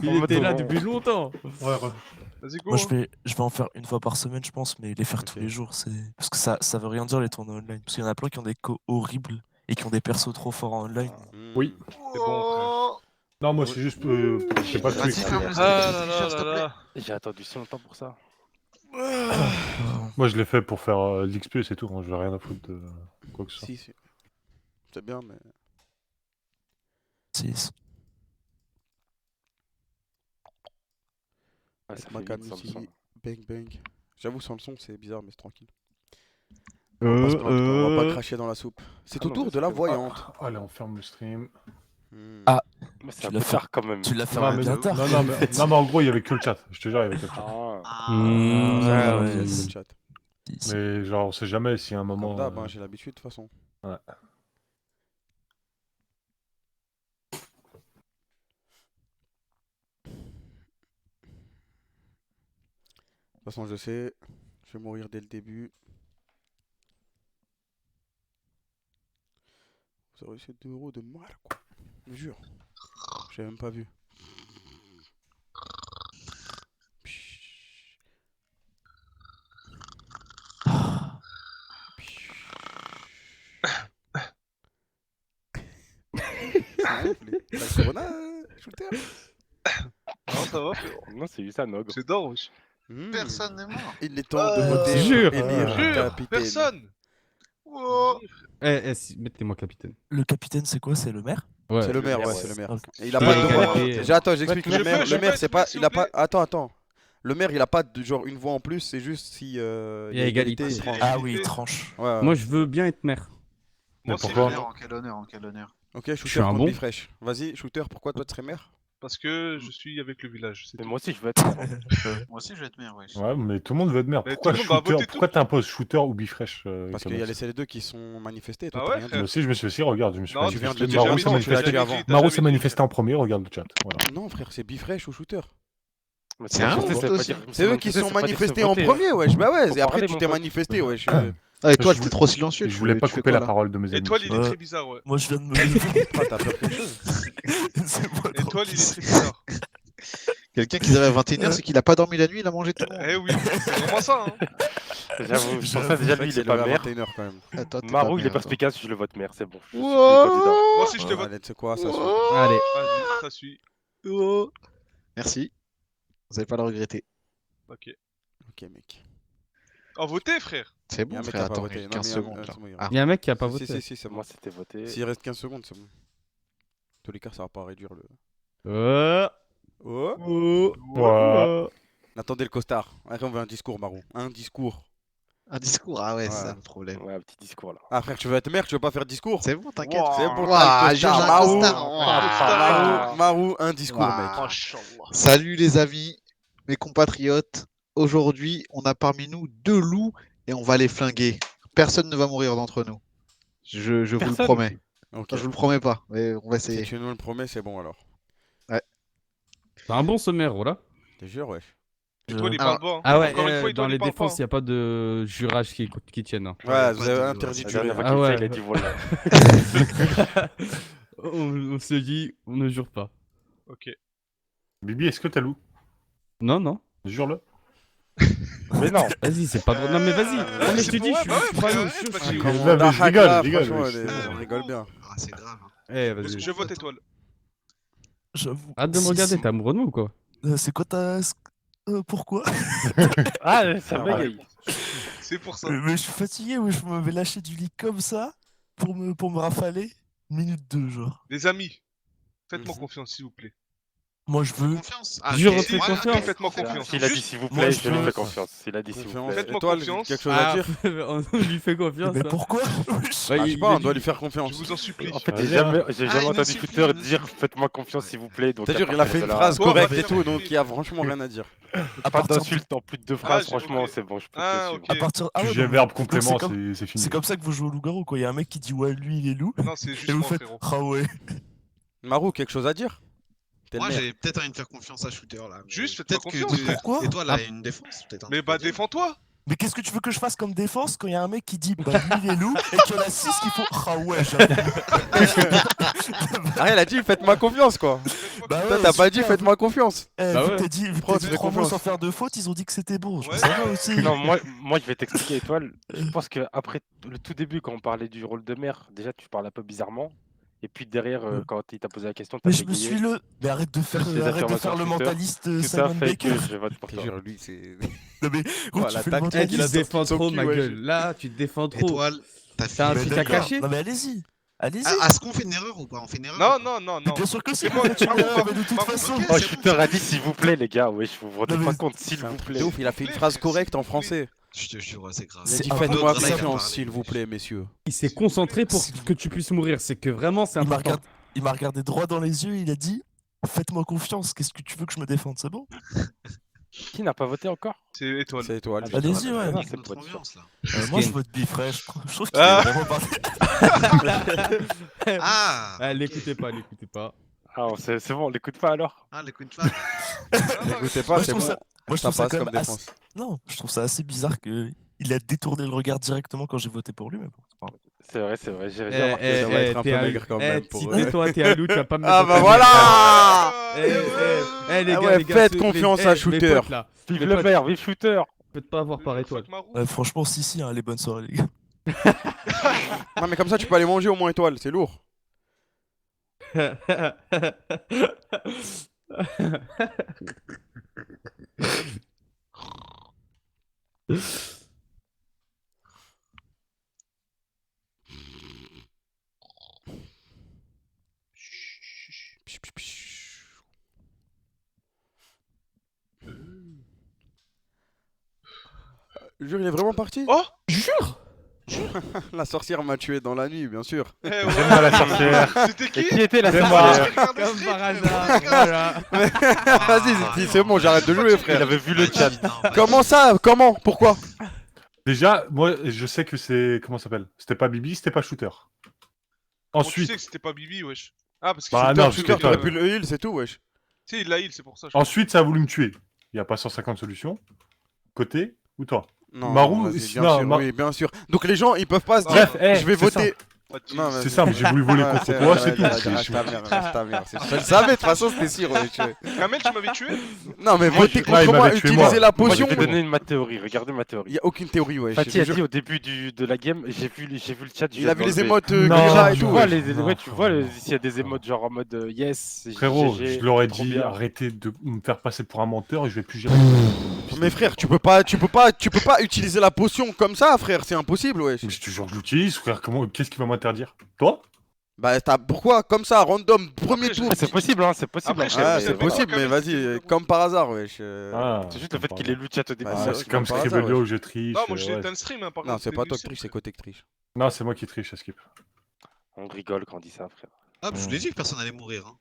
Il était là depuis longtemps. Ouais. Vas-y, go. Moi, je vais en faire une fois par semaine, je pense, mais les faire tous Ok. les jours, c'est. Parce que ça veut rien dire les tournois online. Parce qu'il y en a plein qui ont des co horribles et qui ont des persos trop forts en online. Oui. C'est bon, frère. Non, moi, c'est juste. Je sais pas Vas-y, ce ferme le que. stream, Ah s'il là te là plaît. là là. J'ai attendu si longtemps pour ça. Moi, je l'ai fait pour faire de l'XP, c'est tout. Moi, je vais rien à foutre de quoi que ce soit. Si. C'est bien, mais. 6. Ouais, ça Ma fait vite sans le musique, son. bang bang. J'avoue, sans le son, c'est bizarre, mais c'est tranquille. On va pas se plaindre, on va pas cracher dans la soupe. C'est au non, tour mais de la c'est- voyante. Allez, on ferme le stream. Ah. Mais c'est Tu un l'as peu fait- tard quand même. Tu l'as fait Non, un mais, bien non, tard. non, mais en gros, il y avait que le chat. Je te jure, il y avait que le chat. Ah. Ouais, ouais. c'est le chat. Mais genre, on sait jamais s'il y a un moment. Comme d'hab, hein, j'ai l'habitude de toute façon. Ouais. De toute façon, je sais, je vais mourir dès le début. Vous aurez reçu 2 € de Marco. Je jure. J'ai même pas vu. La corona, shooter. Non, ça va, frérot. Non, c'est juste un ogre. C'est d'or, wesh. Personne n'est mort. Il est temps de voter Jure. pour élire Jure, capitaine. personne. Oh. Mettez-moi capitaine. Le capitaine, c'est quoi? C'est le maire? Ouais. C'est le maire, ouais, ouais. c'est le maire. Ok. Et il a pas de voix. Égalité. Déjà, attends, j'explique. Je Le maire, peux, le maire, c'est pas, s'il il a vous plaît. pas. Attends. Le maire, il a pas de genre une voix en plus. C'est juste si Il y a égalité. il tranche. Ah oui, il tranche. Ouais. Moi, je veux bien être maire. Mais Moi aussi, pourquoi je veux bien. En quel honneur. Ok, suis shooter un contre bon. Bifresh. Vas-y, shooter. Pourquoi toi tu serais maire? Parce que je suis avec le village. C'est Mais tout. moi aussi, je veux être. Moi aussi, je vais être maire, wesh. Ouais, mais tout le monde veut être maire. Mais Pourquoi tout le monde va shooter voter tout. Pourquoi t'imposes shooter ou bifresh Parce qu'il y a les deux qui sont manifestés. Toi, Ah t'as ouais, rien dit. frère. Moi aussi, je me suis aussi, regarde, je me suis Non, tu viens de le manifesté. dire, Maro jamais s'est dit, tu l'as manifesté. dit avant. Maro s'est manifesté en premier, regarde le chat. Voilà. Non, frère, c'est Bifresh ou shooter. Mais C'est un manifester, vote ça veut pas aussi. dire- C'est eux qui manifester, sont ça veut pas dire se manifestés en voter, hein. premier, wesh. Bah ouais, Faut et après parler, tu mon t'es pote. manifesté, wesh. Ah, et toi, Je t'es trop silencieux. Et je voulais pas tu fais couper quoi, la là parole de mes amis. Étoile, il est Ouais. très bizarre, ouais. Moi, je viens de me lever. Ah, t'as peur quelque chose. C'est pas Étoile, il est tranquille. très bizarre. Quelqu'un qui arrive à 21h, c'est qu'il a pas dormi la nuit, il a mangé tout le monde. Eh oui, c'est vraiment ça, hein. J'avoue, pour ça, déjà, lui, il est pas maire. 21h quand même. Attends, t'es Maro, pas il est maire, toi. perspicace, je le vote maire, c'est bon. Je suis plus Wow. candidat. Moi aussi, je te vote. Allez, tu sais quoi, ça suit. Allez. Vas-y, ça suit. Oh. Merci. Vous allez pas le regretter. Ok. Ok, mec. En voter, frère. C'est Y a bon, un mec frère, qui a pas attends, voté. Non, 15 mais secondes. Là. c'est bon, il y a- Ah. Il y a un mec qui a pas Si, voté. si, c'est bon. Moi, c'était voté. S'il reste 15 secondes, c'est bon. En tous les cas, ça va pas réduire le. Oh. Oh. Ouais. Attendez le costard. Après, on veut un discours, Marou. Un discours. Un discours, ah ouais, c'est Ouais. ça le problème. Ouais, un petit discours là. Ah, frère, tu veux être maire, tu veux pas faire discours? C'est bon, t'inquiète. C'est bon, Ouah, t'as le Jules, costard. un Marou. costard. Ouah. Marou, un discours, Ouah. mec. Salut les amis, mes compatriotes. Aujourd'hui, on a parmi nous 2 loups et on va les flinguer. Personne ne va mourir d'entre nous. Je vous le Personne promets. Ok. Enfin, je vous le promets pas, mais on va Si essayer. tu nous le promets, c'est bon alors. C'est un bon sommaire, voilà. T'es jure, wesh. Étoile, il Alors- parle pas. hein. Ah ouais, Encore une fois, dans Étoile, les il parle pas, défenses, il hein. n'y a pas de jurage qui tienne. hein. Ouais, vous avez interdit de La jurer. dernière fois Ah qu'il ouais. fait, il a dit voilà. On se dit, on ne jure pas. Ok. Bibi, est-ce que t'as loup? Non, non. Jure-le. Mais non. Vas-y, c'est pas drôle. Non, mais vas-y. Non, mais je te c'est dis, bon, je suis ouais, pas ouais, le ouais, jeu, bah, je suis- tu- Non, mais je rigole, je rigole. Franchement, mais on rigole bien. Ah, c'est grave. Eh, vas-y. Je vote Étoile. J'avoue. Arrête de me Si, regarder, si. t'es amoureux de moi ou quoi? C'est quoi ta. Pourquoi? Ah, ça Ah, bégaye. C'est pour ça. Mais je suis fatigué, ouais, je m'avais lâché du lit comme ça pour me rafaler. Minute 2, genre. Les amis, faites-moi Mhm. confiance, s'il vous plaît. Moi, je veux. Confiance. Jure, ok. fais Moi, confiance. ok. Faites-moi confiance. S'il a dit Juste- s'il vous Moi, plaît, je je lui veux- fais confiance. S'il a dit s'il vous Confiance. plaît. Faites-moi Étoile, confiance. quelque chose à dire? On lui fait confiance. Mais hein. pourquoi? Ouais, Ah, je sais il pas, on dit- doit lui faire Je confiance. vous en supplie. En fait, Vas-y, j'ai jamais il entendu insulte, Twitter il dire insulte. faites-moi confiance s'il vous plaît. Donc C'est à dur, il a partir fait de une là- phrase Toi, correcte on va et tout, faire- donc il y a franchement rien à dire. À part d'insultes en plus de deux phrases, j'ai- franchement, ok. c'est bon, je peux Ah, te ok. suivre. À partir. Ah ouais, Sujet, donc- verbe, donc complément, c'est comme- c'est fini. C'est comme ça que vous jouez au loup-garou, quoi. Il y a un mec qui dit ouais, lui, il est loup. Non, c'est juste Et vous moi, faites frérot. ah ouais. Marou, quelque chose à dire? T'es le Moi, maire. j'ai peut-être envie de faire confiance à Shooter là. mais Juste, faites-moi peut-être que confiance, de- pourquoi Et toi, là, une défense, peut-être. un Mais truc bah, à dire. défends-toi. Mais qu'est-ce que tu veux que je fasse comme défense quand il y a un mec qui dit bah lui, il est loup et qu'il y en a 6 qui font ah ouais, j'avoue. Ah, elle a dit, faites-moi confiance, quoi. Faites-moi Bah Toi, ouais, t'as pas dit super. faites-moi confiance. Eh, Bah vu que ouais. t'as dit, vu que Prends, t'as tu dit fais 3 mots confiance. sans faire de faute, ils ont dit que c'était bon. Je Ouais. pense que ça va aussi. Non, moi, je vais t'expliquer, Étoile. Je pense que après le tout début, quand on parlait du rôle de mère, déjà, tu parles un peu bizarrement. Et puis derrière, quand il t'a posé la question, t'as Mais je me bégayé. suis le. Mais arrête de faire, Toutes les arrête de affirmations faire le Twitter, mentaliste Tout ça Simon fait que Baker. je vote pour Je te toi. jure, lui, c'est. Non mais gros, Oh, tu la fais le tactique, Eh, tu il a te mentaliste. défends son trop, cul, ma ouais. gueule. Là, tu te défends trop. Étoile, t'as fait T'as un Mais truc à d'accord. cacher? Non mais allez-y. Allez-y. Ah, Est-ce qu'on fait une erreur ou pas? On fait une erreur Non, ou pas non, non, Mais non. bien sûr que si, C'est vous moi, faites une Marou, erreur, mais de toute Marou, façon. ok. Oh, c'est Shooter bon, a dit s'il vous plaît, les gars. Wesh, vous vous rendez Non, pas mais- compte, s'il vous plaît. De ouf, il a fait une phrase correcte en français. Je te jure, ouais, c'est grave. Il a C'est dit un faites-moi autre, là, il a confiance, parlé. s'il vous plaît, messieurs. Il s'est concentré pour que tu puisses mourir. C'est que vraiment, c'est Il m'a important. regardé droit dans les yeux, il a dit faites-moi confiance, qu'est-ce que tu veux que je me défende, c'est bon? Qui n'a pas voté encore? C'est Étoile. C'est étoile. Ah, Allez-y, ouais. Ah, Nique c'est notre pour être ambiance, là. Moi je vote Bifresh, je trouve qu'il Ah. est vraiment parti. Ah, Ah, ok. l'écoutez pas, l'écoutez pas. Ah, c'est bon, on l'écoute pas alors. Ah, les Queen Fan. N'écoutez pas, Moi, je c'est trouve bon. ça- Moi je Ça trouve ça passe quand comme même défense. Non, je trouve ça assez bizarre que il a détourné le regard directement quand j'ai voté pour lui, mais bon, c'est pas grave. C'est vrai, j'ai Eh, remarqué. ça va être un peu maigre quand même pour eux. Tais-toi, t'es à loup, tu vas pas me Ah mettre bah dans ta voilà. les Ah gars, ouais, les gars, faites les- confiance eh, à les Shooter. potes, là, Vive les le potes. maire, vive Shooter. Faites pas avoir par étoile. Franchement, si, hein, les bonnes soirées, les gars. Non mais comme ça tu peux aller manger au moins étoile, c'est lourd. Jure, il est vraiment parti? Oh Jure. La sorcière m'a tué dans la nuit, bien sûr. Eh C'est ouais. moi la sorcière. C'était Et qui qui était la Ah, sorcière? je regardais Comme Street, par frérot, hasard, regarde. voilà. Vas-y, c'est bon, j'arrête de jouer, Il frère. avait vu le chat. Comment ça? Comment? Pourquoi? Déjà, moi, je sais que c'est. Comment ça s'appelle? C'était pas Bibi, c'était pas Shooter. Comment tu Ensuite, sais que c'était pas Bibi, wesh. Ah, parce que Bah, Shooter, non, Shooter, parce que T'aurais toi- pu le heal, c'est tout, wesh. Tu sais, il l'a heal, c'est pour ça. je crois. ensuite, ça a voulu me tuer. Il y a pas 150 solutions. Côté ou toi? Non, Marou, vas-y, si- bien non, sûr, Ma- oui, bien sûr. Donc les gens, ils peuvent pas se Non, dire, non, eh, je vais c'est voter. Pas de team. Non, C'est ça, mais j'ai voulu voler Ouais, contre c'est toi, vrai, c'est tout. vas-y, reste ta mère, reste ta mère. Je le savais, de toute façon, c'était sûr, wesh. Kamel, tu m'avais tué Non, mais Moi, voter je- contre il moi, m'avait tué, utiliser moi. la Moi, je potion. vais donner ma théorie. Regardez ma théorie. Il y a aucune théorie, wesh. Fatih Je a jure. dit au début de la game, j'ai vu le chat. je Il viens a de vu les l'enlever. émotes Non, Grira et Tu tout. vois, wesh. Non, tu vois frérot. s'il y a des émotes genre en mode yes. Frérot, GG, je leur ai trop dit bien. arrêtez de me faire passer pour un menteur et je vais plus gérer. Mais frère, tu peux pas utiliser la potion comme ça, frère, c'est impossible, wesh. Mais je te jure que je l'utilise, frère. Qu'est-ce qui va m'interdire? Toi? Bah, pourquoi comme ça, random, premier Après, tour? Ah, c'est possible, hein, c'est possible. Après, hein. je sais Ah, pas, c'est c'est possible, vrai, mais quand même, vas-y, c'est comme par hasard, wesh. Ah, C'est juste le fait qu'il ait lu le chat au début. Bah, Ah, c'est c'est comme par hasard, Scribblio, wesh. je triche. Non, moi je l'ai ouais. éteint le stream, hein, par Non, contre. c'est pas c'était toi qui nul, triche, c'est côté qui triche. Non, c'est moi qui triche, Skip. On rigole quand on dit ça, frère. Ah, je vous l'ai dit que personne allait mourir. Hein.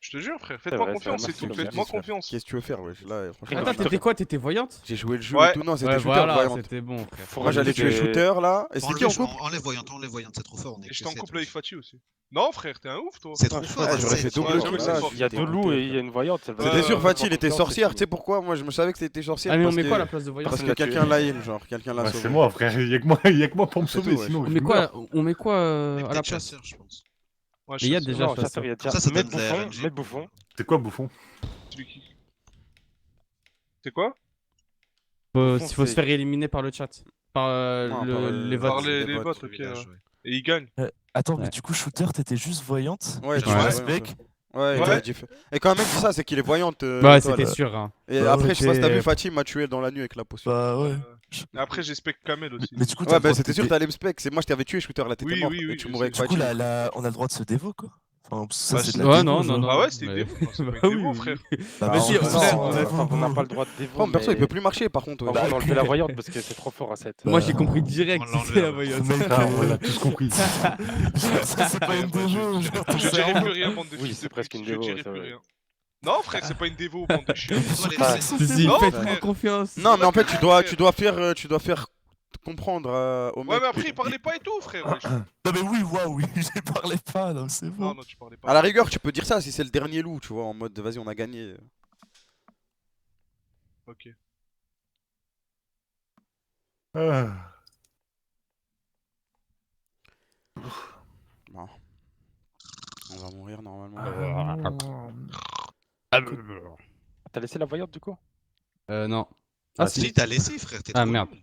Je te jure, frère, C'est faites-moi vrai, confiance, c'est c'est vrai, tout. merci, Faites-moi frère. confiance. Qu'est-ce que tu veux faire, wesh? Là, franchement. Attends, t'étais quoi? T'étais voyante? J'ai joué le jeu Ouais. et tout, non, c'était Ouais, shooter, voilà, voyante. c'était bon, frère. Faut Moi, j'allais rajouter- tuer shooter là, et c'est qui en couple? Enlève voyante, c'est trop fort. On est Et je que t'en sept, couple avec wesh. Fatih aussi. Non, frère, t'es un ouf, toi. C'est trop fort. Ouais, j'aurais sept, fait double ouais, kill, ouais, là. c'est fort. Il y a deux loups et il y a une voyante. elle va- C'était sûr, Ouais, Fatih, il était confiance, sorcière, c'est tu sais pourquoi? Moi, je me savais que c'était sorcière. Ah, mais on parce met que- quoi à la place de voyante? Parce que Personne l'a quelqu'un tué. l'a heal, genre, quelqu'un l'a Ouais, sauvé. c'est moi, frère. Il y a que moi pour me C'est sauver, tout, ouais. sinon On je met meurs. quoi? On met quoi Et à la peut-être place? chasseur, je pense. Ouais, Mais il y a je- déjà Non, chasseur. chasseur, il y a Comme ça déjà. donne de la RNG. Mets bouffon. C'est quoi, bouffon? celui qui- C'est quoi? Il faut se faire éliminer par le chat. Par Non, par les Par votes. les les bots, bots, ok. Village, ouais. ouais. Et il gagne. Attends, mais Ouais. du coup, Shooter, t'étais juste voyante? Ouais, Et je tu suis restes voyante. mec? Ouais, Ouais. et quand un mec dit ça, c'est qu'il est voyante. Ouais, toi, c'était là. sûr. Hein. Et Bah, après, je sais pas si t'as ok. vu, Fatih m'a tué dans la nuit avec la potion. Bah ouais. Et après, j'ai spec Kamel aussi. Mais du coup, t'as Ouais, le bah droit c'était de sûr, te dé- t'allais me spec. C'est moi, je t'avais tué, shooter, là, t'étais Oui, mort. oui, Et oui, tu je mourrais avec sais. Du coup, Fatih. on a le droit de se dévo, quoi. Enfin, ça, Bah, c'est c'est- de la Ouais, dévo, non, genre. non, Ah ouais, c'était mais- une démo, c'est pas Bah une oui, démo, oui. frère. Bah, Mais en si, fait, on- non, On n'a pas le droit de dévo. Oh, perso, il mais- peut plus marcher par contre. Par ouais. contre, on enlevait la voyante parce que c'est trop fort à 7. Moi j'ai compris direct On que l'enlève. c'était la voyante. Mec, Ah, on l'a tous compris. ça, c'est pas une dévo, genre, ton Je dirais cerveau. plus rien, bande de Oui, fils c'est de presque pute, une je dévo, dirais c'est plus vrai. rien. Non, frère, c'est pas une dévo, bande de chiens. Toi, les Ah, sept. Si, Non, faites-moi frère. confiance. Non, mais en fait, tu dois frère. faire comprendre au Ouais, mec. mais après, il parlait pas et tout, frère. wesh. Non, mais oui, waouh, oui, je parlais pas, non, c'est Non, bon. non, tu parlais pas. À la rigueur, tu peux dire ça si c'est le dernier loup, tu vois, en mode vas-y, on a gagné. Ok. Ah. Bon. On va mourir normalement. T'as laissé la voyante du coup? Non. Ah, Ah, Si, si. t'as laissé, frère. T'es Ah, trop merde. nul.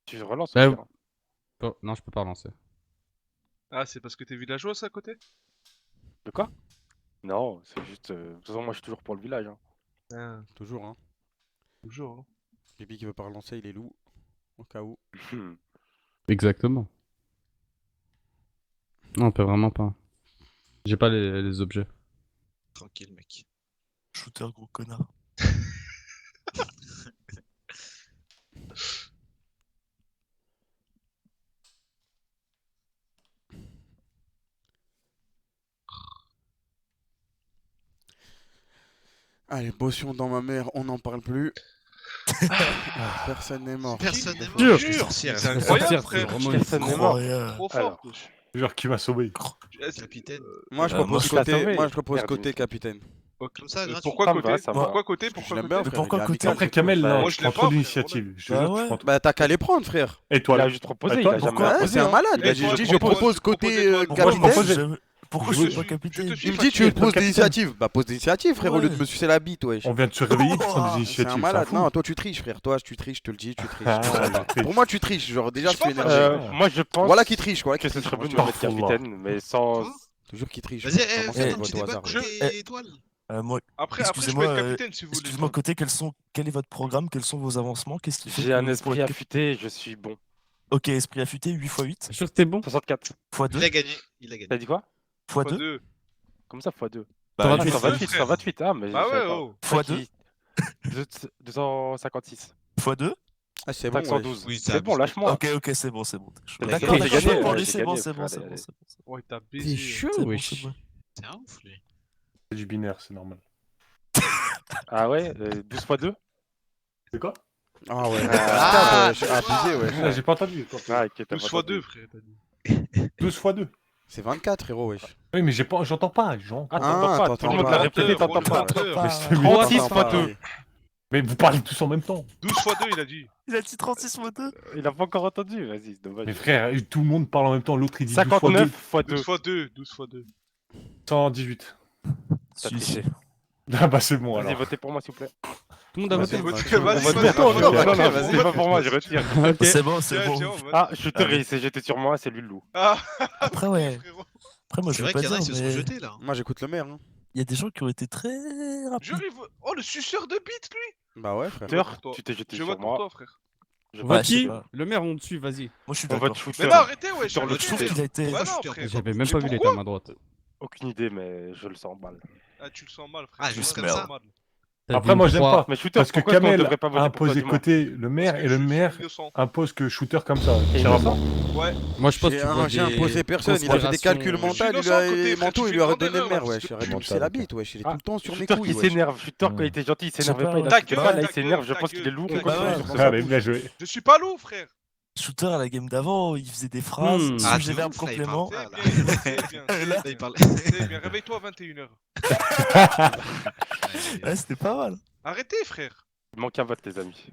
Tu relances Bah, au pire. Oh, non, je peux pas relancer. Ah, c'est parce que t'es villageois, ça, à côté? De quoi? Non, c'est juste. De toute façon, moi je suis toujours pour le village. Hein. Ah, Toujours, hein. toujours. Hein. Bibi qui veut pas relancer, il est loup. Au cas où. Exactement. Non, on peut vraiment pas. J'ai pas les objets. Tranquille, mec. Shooter, gros connard. Allez, potion dans ma mère, on n'en parle plus. Personne n'est mort. Personne n'est mort. Jure. Je suis sorcière. C'est Ça incroyable, sortir, frère. c'est vraiment une Personne n'est mort. Trop Alors. fort. wesh. Genre qui m'a sauvé. Capitaine. Moi, je moi, propose je t'ai côté, sauvé. moi, je propose Merde, côté il- capitaine. Comme ça, gratuit. Pourquoi Ça me côté? va, ça me Pourquoi côté? Je Pourquoi l'aime bien, côté? frère. pourquoi il est côté amical. Après Kamel, Bah, non, moi, je je prends l'ai trop pas, frère, d'initiative. Je te Bah jure, ouais. je prends trop. Bah, t'as qu'à les prendre, frère. Et toi, Il a là juste proposé, il Attends, a jamais pourquoi Ouais, imposé, c'est un hein. malade. Et Bah, j'ai toi, dit, je je propose- propose je côté proposais toi, Pourquoi je capitaine. proposais- Pourquoi Je je veux- suis pas Je te capitaine? suis Il me dit, tu Capitaine. poses des initiatives. Bah, pose des initiatives, frérot, au lieu de Ouais. me sucer la bite, wesh. On vient de se réveiller, tu prends des C'est un initiatives. malade. ça Non, fout. toi, tu triches, frère. Toi, tu triches, je te le dis, tu triches. Ah, triche. Pour moi, tu triches. Genre, déjà, Je je suis sais pas, énervé. Moi je pense Voilà qui triche, voilà qui que ce triche. serait bon de me mettre Astaghfirullah. capitaine, mais sans. Quoi Toujours qui triche. Vas-y, Vraiment, fais c'est un vote petit au débat hasard, côté ouais. étoile. Moi, Après, je peux excusez-moi, être capitaine si vous voulez. excusez-moi, côté, quel est votre programme? Quels sont vos avancements? Qu'est-ce qui fait J'ai que un vous esprit pourrez être affûté, je suis bon. Ok, esprit affûté, 8x8, T'es sûr que t'es bon? 64. x2, Il a gagné. Il a T'as gagné. dit quoi? x2, Deux. Comme ça, x2. bah, T'auras Ah, fait 128, frère. 128. Ah, mais Ah je savais ouais, pas. oh. x2, 256. x2. Ah, c'est bon, wesh. 512. Oui, C'est bon, lâche-moi. Ok, ok, c'est bon, c'est bon. T'as D'accord, gagné, d'accord, j'ai je peux gagné, pas j'ai c'est bon, gagné, c'est bon, frère, c'est allez, bon, allez. c'est bon, c'est bon. Oh, il t'a T'es baisé. chaud, C'est bon, wesh. c'est bon. C'est un ouf, lui. C'est du binaire, c'est normal. Ah ouais, 12 x 2. C'est quoi Ah ouais. Ah, Wesh, abusé, wesh. Ah, j'ai pas entendu. quoi. Ah, ok, t'as 12 pas fois entendu. 2, frère, t'as dit. 12 x 2. C'est 24, frérot, wesh. Oui, mais j'entends pas. Jean. Ah, Ah, t'entends pas, tout t'entends le monde pas. l'a répété, t'entends Roule pas. menteur. Mais c'est 36 T'entends fois pas, 2. ouais. Mais vous parlez tous en même temps. 12 fois 2, il a dit. Il a dit 36 x2. Il a pas encore entendu, vas-y, c'est dommage. Mais frère, tout le monde parle en même temps. L'autre il dit 12 x 2. 59 x 2. 12 fois 2, 12 fois 2. 118. T'as Si, triché. si. Ah bah c'est bon Vas-y, alors. votez pour moi, s'il vous plaît. Tout le monde a Vas-y, voté. vote. Vas-y, On va vas-y, te vas-y, mettre en vas-y, cœur, vas-y, Non, vas-y, non, vas-y. c'est pas pour moi, je retire. Ok. C'est bon, c'est Tiens, bon. tiens, on vote. Ah, je te ris, j'étais sur moi, c'est lui le loup. Ah, Après, ouais. frérot. Après, moi, je C'est veux vrai pas qu'il y en a dire, qui se sont mais jetés là. Moi, j'écoute le maire. Hein. il y a des gens qui ont été très Je rapides. rêve. Oh, le suceur de bite, lui. Bah ouais, frère. Tuteur, toi. tu t'es jeté Je sur vote pour moi. toi, frère. Je Ouais, Vote je sais qui? pas. Le maire, on te suit, vas-y. Moi, je suis On d'accord. vote shooter. Mais non, arrêtez, wesh. Sur le arrêtez. Je trouve qu'il a été. Ouais, non, shooter, frère. J'avais même Mais pas vu les pourquoi dames à droite. Aucune idée, mais je le sens mal. Ah, tu le sens mal, frère. Ah, Tu juste le comme sens ça. mal. T'as Après vu moi une j'aime croix. pas. Mais shooter, Parce que pourquoi est-ce qu'on Kamel devrait pas a voter pour toi, imposé dis-moi côté le maire Parce et que le je suis maire innocent. impose que shooter comme ça. Et différemment. Ouais. Moi, je pense que tu vois J'ai imposé des personne, il a fait des calculs conspirations. mentaux, Je suis il lui a innocent, côté, manteau, frère, il tu lui a fais redonné grande le maire, erreur, wesh. parce que Arrête de tu- pousser la bite, wesh. Il est tout le temps sur mes Shooter couilles, qui wesh. s'énerve, shooter quand il était gentil, il Je sais s'énervait pas, pas, il Ta insultait pas, là gueule, il s'énerve, je ta pense qu'il est gueule, lourd. ta on gueule. continue Ouais, sur ouais. sa Ah mais bouche. bien joué. Je suis pas lourd, frère. Shooter à la game d'avant, il faisait des phrases, Hmm. Ah, sujet de verbe ouf, là, il complément. parle. C'est bien, c'est bien. Là, Là, il parle. C'est bien. Réveille-toi à 21h. Ouais, c'était pas mal. Arrêtez, frère. Il manque un vote, les amis.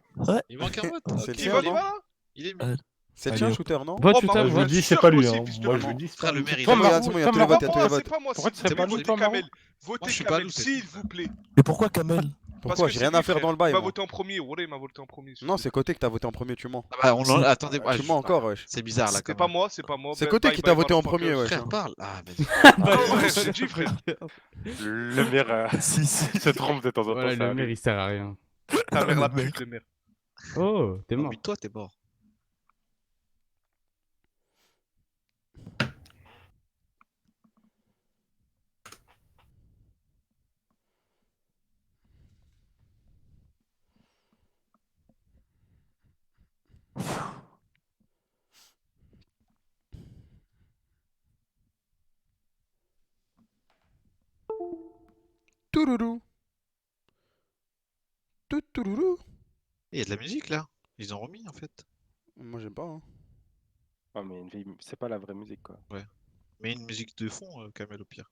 Il manque un vote. C'est le Ok. Qui tien, va, il non va là? Il est Allez. C'est le Allez, tien, hop. shooter, non Vote, Oh, shooter, pardon, Je vote. vous dis suis c'est sûr pas lui aussi, hein. fils de Moi pute. je vous dis c'est Frère, pas le lui. maire, il Toi, est Marou, là. Regarde, il y a toi, tous les Marou, votes, il y a tous les votes. C'est pas moi, Pourquoi tu c'est serais pas pas moi. lui, Votez toi, Marou Kamel. Votez je suis pas Kamel, loup, s'il vous plaît. Mais pourquoi Kamel? Pourquoi? J'ai rien à faire dans le bail, Il va moi. voter en premier. Voilà, il m'a voté en premier. Non, c'est côté que t'as voté en premier, tu mens. Ah bah, attendez, ah, Tu mens encore, wesh. c'est bizarre là. C'est quand pas même. moi, c'est pas moi. C'est Bye, côté bye, qui bye, t'a voté en motherfucker. premier, wesh. Frère, parle. Ah, vas-y. Ah, ouais, j'ai dit, frère. Le maire Si, si. il se trompe de temps en temps. Voilà, ça le maire, arrive. il sert à rien. Ta mère la Le mec. pute, le maire. Oh, t'es mort. Mais toi, t'es mort. Touloulou. Touloulou. Il y a de la musique là. Ils ont remis en fait. Moi, j'aime pas, hein. Ah, mais c'est pas la vraie musique, quoi. Mais une musique de fond, Kamel au pire.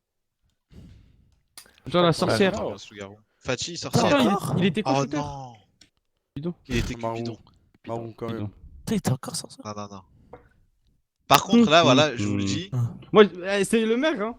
Genre la sorcière. Ah, bien, Loup-garou. Fachi, Attends, sorcière. il était quoi, Oh shooter? non. Bidon. Il était Marou. Cupidon. Marou, quand même. Bidon. Putain, il était encore sans ça. Non, non, non. Par contre, là, voilà, je vous le dis. Moi, c'est le maire, hein.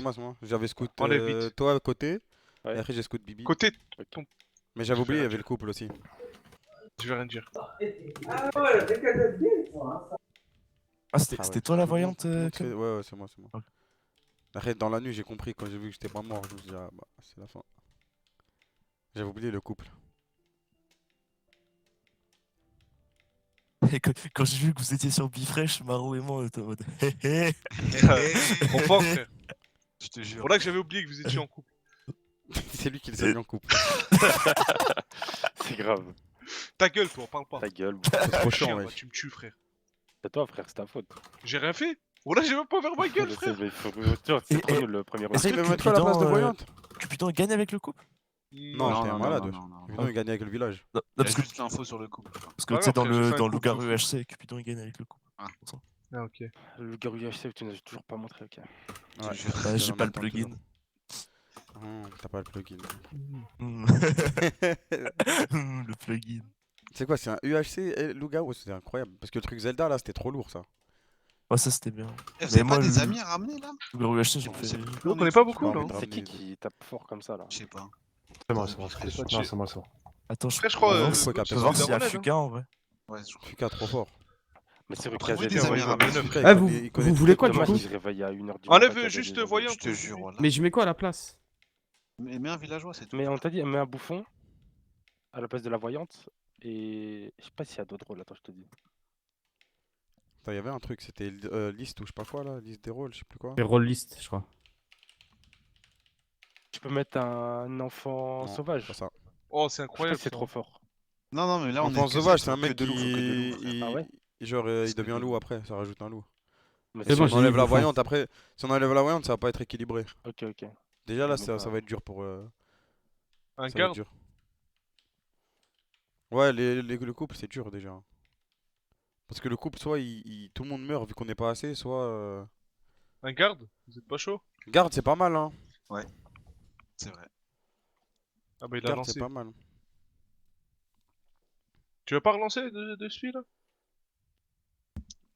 vite. c'est moi. J'avais scout Enlève vite. toi à côté, Ouais. et après j'ai scout Bibi. Côté, Mais j'avais Je oublié, il y vais avait le couple aussi. je vais rien dire. Ah, c'était Ah ouais. c'était toi la voyante, Tout le monde Cam? sait- Ouais, ouais, c'est moi, c'est moi. Ok. Après, dans la nuit, j'ai compris quand j'ai vu que j'étais pas mort. Je me suis dit, ah bah, c'est la fin. J'avais oublié le couple. Et quand j'ai vu que vous étiez sur Bifresh, Maro et moi, on était en mode hé hé. Trop fort, frère. Je te jure. Voilà que j'avais oublié que vous étiez en couple. C'est lui qui les a mis en couple. C'est grave. Ta gueule, toi, parle pas. Ta gueule. C'est trop Chien, chiant, bah, wesh. tu me tues, frère. C'est toi, frère, c'est ta faute. J'ai rien fait. Voilà, j'ai même pas ouvert ma gueule, Je sais, frère. mais tu vois, c'est Et- trop et- nul le premier round. Est-ce Il que me met trop à la place de Cupidon, voyante. Cupidon gagne avec le couple? Non, t'es un malade, wesh. non. Cupidon, il gagnait avec le village. Non, Il y a parce que, juste l'info sur le couple. parce que Ah tu sais, non, dans frère, j'ai fait le un dans couple, Loup-Garou frère. UHC, Cupidon il gagne avec le couple. Ah. Pour ça. Ah, ok. Le Garou UHC, tu n'as toujours pas montré, ok. Ouais, jure. Bah, j'ai j'en pas le attends plugin. toujours. T'as pas le plugin. Hmm. Le plugin. C'est quoi, c'est un UHC et Loup-Garou? C'était incroyable. Parce que le truc Zelda là, c'était trop lourd ça. Ouais, ça c'était bien. Eh, vous avez moi, pas des le- amis à ramener là? Loup-Garou UHC, j'ai On fait. sait plus On où connaît est, pas je beaucoup, pas là. envie de C'est qui ramener qui tape fort comme ça là? sais pas. C'est moi, c'est moi. C'est pas Non, chill. c'est moi, c'est moi. Attends, Frère, je crois. Ouais, le faut coach, capter peux c'est voir ça. s'il y a Darmanin, hein. Fuka en vrai. Ouais, je crois. Fuka trop fort. Mais c'est Après, Ruka des ZD, amis ouais, à ramener. Fuka, Ah, il vous- connaît- il connaît vous tous voulez les quoi, trucs. du Dommage, coup il se réveille à 1h du Enlève matin, juste KDD, voyant. Je te jure. Là. Mais je mets quoi à la place? Mais un villageois, c'est tout. Mais on t'a dit, mets un bouffon à la place de la voyante. Et je sais pas s'il y a d'autres rôles, attends, je te dis. Attends, il y avait un truc, c'était liste ou je sais pas quoi là, liste des rôles, je sais plus quoi. C'est roll list, je crois. Tu peux mettre un enfant Non, sauvage. Pas ça. Oh, c'est Je sais pas incroyable. si c'est ça. trop fort. Non, mais là, on Enfant est que sauvage, ça, c'est un que mec de loup, que de loup, qui. frère. Ah ouais Genre, il C'est devient que loup de après, ça rajoute un loup. Mais C'est Si bon, on j'ai enlève mis la bouffon. voyante après, si on enlève la voyante, ça va pas être équilibré. Ok, ok. Déjà là, Bon, ça bah. va être dur pour. Un Ça va être garde. dur. Ouais, le couple c'est dur déjà. Parce que le couple, soit tout le monde meurt vu qu'on n'est pas assez, soit. Un garde. Vous êtes pas chaud? Garde, c'est pas mal, hein. C'est vrai. Ah, bah, il a Garde, lancé. c'est pas mal. Tu veux pas relancer de celui-là?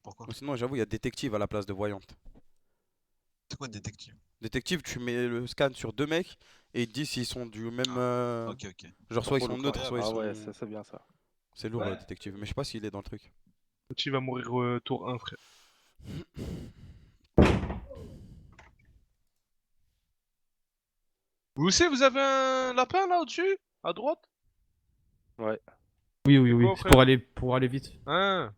Pourquoi? Ou sinon, j'avoue, il y a détective à la place de voyante. C'est quoi détective? Détective, tu mets le scan sur deux mecs et ils te disent s'ils sont du même. Ok. Genre, soit ils Trop sont lourd, neutres, quoi. soit ils Ah sont. ouais, ça c'est bien ça. C'est lourd, détective. Mais je sais pas s'il est dans le truc. Tu vas mourir tour 1, frère. Vous aussi, vous avez un lapin là au-dessus? À droite? Ouais. Oui, oui, oui. Bon, C'est frère. pour aller vite. Hein?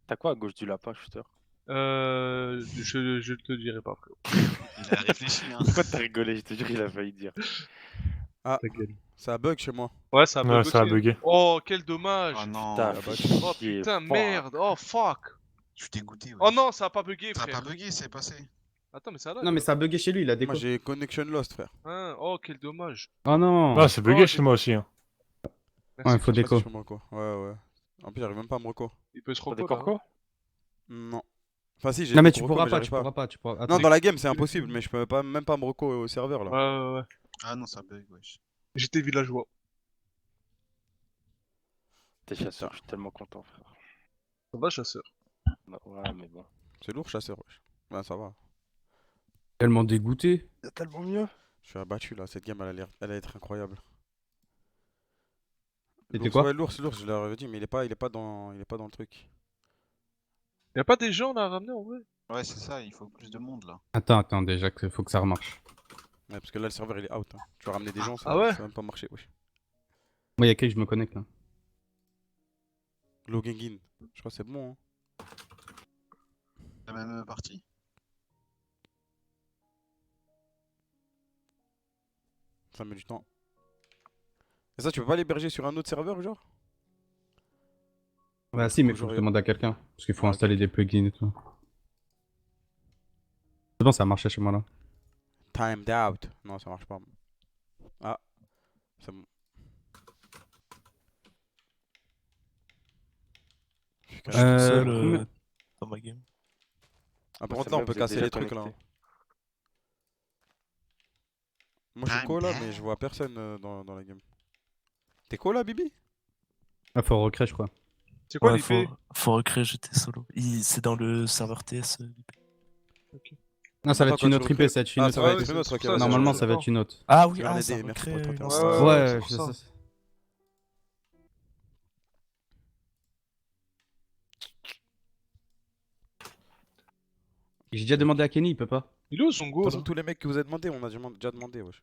T'as quoi à gauche du lapin, shooter? Je te dirai pas, frère. Il a réfléchi, hein. Pourquoi t'as rigolé? Je te jure, il a failli dire. Ah, Ta gueule. ça bug chez moi. Ouais, ça a Ouais, bug ça a aussi, hein. bugué. Oh, quel dommage. Oh non, Putain, bah, fais Oh chier, putain, fuck. merde. Oh fuck. je suis dégoûté. Ouais. Oh non, ça a pas bugué, Ça a pas frère. bugué, c'est passé. Attends, mais ça là. Non, mais ça a bugué chez lui, il a déco. Moi, j'ai connection lost, frère. Hein? Oh, quel dommage. Oh non. Ah, c'est bugué Oh, chez moi aussi. Hein. Merci. Ouais, faut Je sais pas déco. si je peux me reco. Ouais, ouais. En plus, j'arrive même pas à me reco. Il peut se T'as des reco là. corcos? Non. Enfin, si, j'ai Non, mais des tu reco, pourras mais pas, j'arrive tu pourras pas, tu pourras. Non, Attends. dans la game, c'est impossible, mais je peux pas, même pas me reco au serveur là. Ouais. Ah non, ça bug, wesh. J'étais villageois. T'es chasseur, je suis tellement content, frère. Ça va, chasseur? Bah, ouais, mais bon. C'est lourd, chasseur, wesh. Ouais, ça va. Tellement dégoûté. Y'a tellement mieux. Je suis abattu là, cette game elle a l'air être incroyable. C'était L'ours, quoi? ouais, l'ours, je leur avais dit, mais il est pas dans le truc. Y'a pas des gens là à ramener en vrai? Ouais, c'est ça, il faut plus de monde là. Attends, déjà, faut que ça remarche. Ouais, parce que là, le serveur il est out. Hein. Tu vas ramener des gens, ça, Ah ouais? ça va même pas marcher, wesh. Moi, y'a que je me connecte là. Logging in. Je crois que c'est bon. Hein. La même partie. Ça met du temps. Et ça, tu peux pas l'héberger sur un autre serveur, genre? Bah, si, mais faut que Toujours je demande à quelqu'un. Parce qu'il faut Ah, installer des plugins et tout. C'est bon, ça a marché chez moi là. Timed out. Non, ça marche pas. Ah, c'est bon. Je suis Je suis tout seul combien- dans ma game. Ah, par Bah, contre, c'est là, on bien, peut vous êtes casser déjà les trucs là. connectés. Moi, je suis co là, mais je vois personne dans la game. T'es co là, Bibi? Ah, faut recréer, je crois. C'est quoi Ouais, l'IP? faut recréer GT solo. C'est dans le serveur TS. Non, ça va Attends, être une quand autre tu IP, recrées- ça va être une Ah, autre. ça va ouais, être c'est une autre, pour ok. ça, ouais, c'est Normalement, je ça va sais être une autre. Ah oui, Tu vas ah, l'aider, ça merci recrée, pour ton non, témoignage. Ouais, Ouais, c'est pour ça. J'ai déjà demandé à Kenny, il peut pas. Il est où De son toute go façon, là tous les mecs que vous avez demandé, on a déjà demandé, wesh.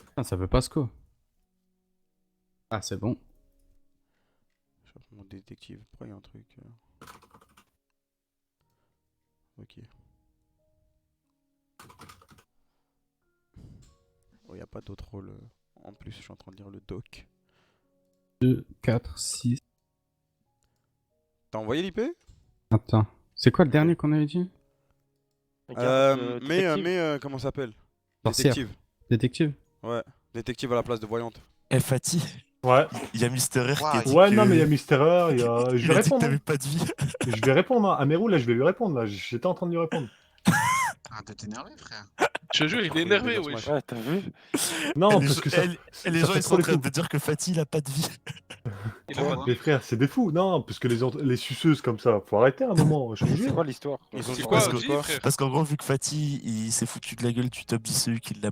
Putain, ça veut pas sco. Ah, c'est bon. Je cherche mon détective. Pourquoi il y a un truc Ok. Oh, il n'y a pas d'autre rôle. En plus, je suis en train de lire le doc. 2, 4, 6. T'as envoyé l'IP? Attends. C'est quoi le dernier qu'on avait dit? Comment ça s'appelle? Sorcière. Détective. Détective? Ouais, détective à la place de voyante. Eh, Fatih, Ouais. il y a Mister R qui a dit Ouais, que... non, mais il y a Mister R, il y a... Je Il vais a dit que répondre. t'avais Hein. pas de vie. Je vais répondre. Hein. À Mérou, là, je vais lui répondre. Là. J'étais en train de lui répondre. Arrête de t'énerver, frère. Je te jure, il est énervé, wesh. Ouais, t'as vu? Non, Et parce que ça. et les ça gens, fait ils trop sont en les train fous. de dire que Fatih, il a pas de vie. Il a pas de Les frères, c'est des fous. Non, parce que les suceuses comme ça, faut arrêter un moment. Je te C'est jure. quoi l'histoire? Ils ont C'est dit quoi, parce que- dis, frère? Parce qu'en gros, vu que Fatih, il s'est foutu de la gueule du top 10 EU qui l'a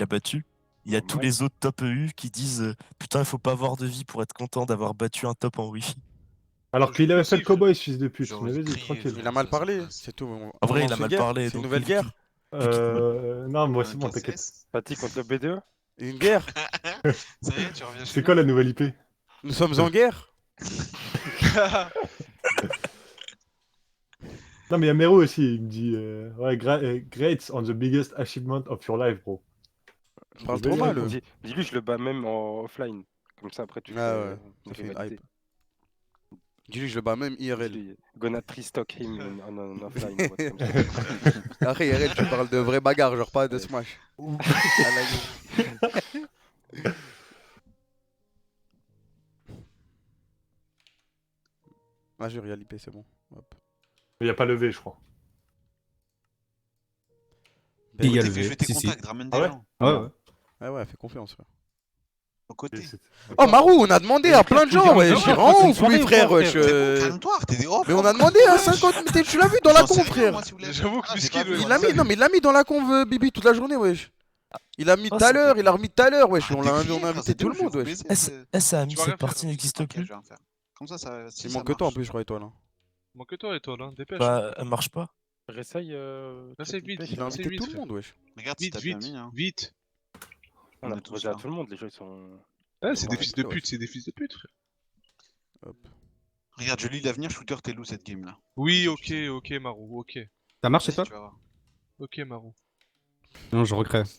battu, il y a tous Ouais. les autres top EU qui disent putain, il faut pas avoir de vie pour être content d'avoir battu un top en Wi-Fi. Alors qu'il avait fait le Aussi, cowboy, ce fils de pute. J'aurais Mais vas-y, crié, tranquille. Il a mal Ça, parlé, ça, ça. c'est tout. En vrai, On il a lance mal une guerre. parlé, C'est une donc nouvelle il- guerre. Non, moi, c'est bon, Qu'est-ce t'inquiète. que c'est Fatih contre le B2? Une guerre. Ça y est, tu reviens chez C'est nous. quoi la nouvelle IP? Nous sommes en guerre. Non, mais il y a Mero aussi. Il me dit ouais, great on the biggest achievement of your life, bro. Il parle Je vais trop lui mal. répondre. Dis-lui, je le bats même en offline. Comme ça, après, tu Ah fais ouais, une ça fait une rivalité. hype. Dis-lui, je le bats même IRL. Dis-lui, Gonna stock him en offline. ouais, comme ça. Après, IRL, tu parles de vraie bagarre, genre pas de smash. À la gueule. Ah, jure, il y a l'IP, c'est bon. Hop. Il n'y a pas levé, je crois. Il y a T'es levé. fait jouer tes Si, si. contacts, ramène des Ah ouais gens. Ouais, ouais. Ah ouais, fais confiance. Frère. Au côté. Oh, Marou, on a demandé à plein de gens, ouais. J'ai vraiment ouf, oui, frère. frère. wesh, Calme-toi, t'es des off. Mais on a demandé à 50. Mais tu l'as vu dans la J'en sais conf, rien, frère. moi, si vous voulez. J'avoue que Ah, j'ai Miskin, pas vu, ouais. Il moi. l'a mis, non, mais il l'a mis dans la conf, Bibi, toute la journée, wesh. Il a mis Oh, tout à c'est l'heure, il a remis tout à l'heure, wesh. Arrête On de a crier, frère, invité c'est tout le bon, je vais monde, vous wesh. baiser, Ça a mis Tu vas rien cette partie faire. n'existe Ok, plus. je vais en faire. Comme ça, si Il ça manque que toi en marche. plus, je crois, étoile. Manque que toi, étoile, hein. Dépêche. Bah, elle marche pas. Réessaye. Là, c'est vite. Il a C'est invité vite, tout le frère. monde, wesh. Regarde si Vite, t'as bien vite, mis. Hein. vite. On On a est tous proposé à là. tout le monde, les gens ils sont. Ah, c'est des Ouais, fils de ouais. pute, c'est des fils de pute, frère. Hop. Regarde, je lis l'avenir, shooter, t'es loup cette game là. Oui, ok, ok, Marou, ok. Ça marche chez Vas-y, toi? tu vas voir. Ok, Marou. Non, je regrette.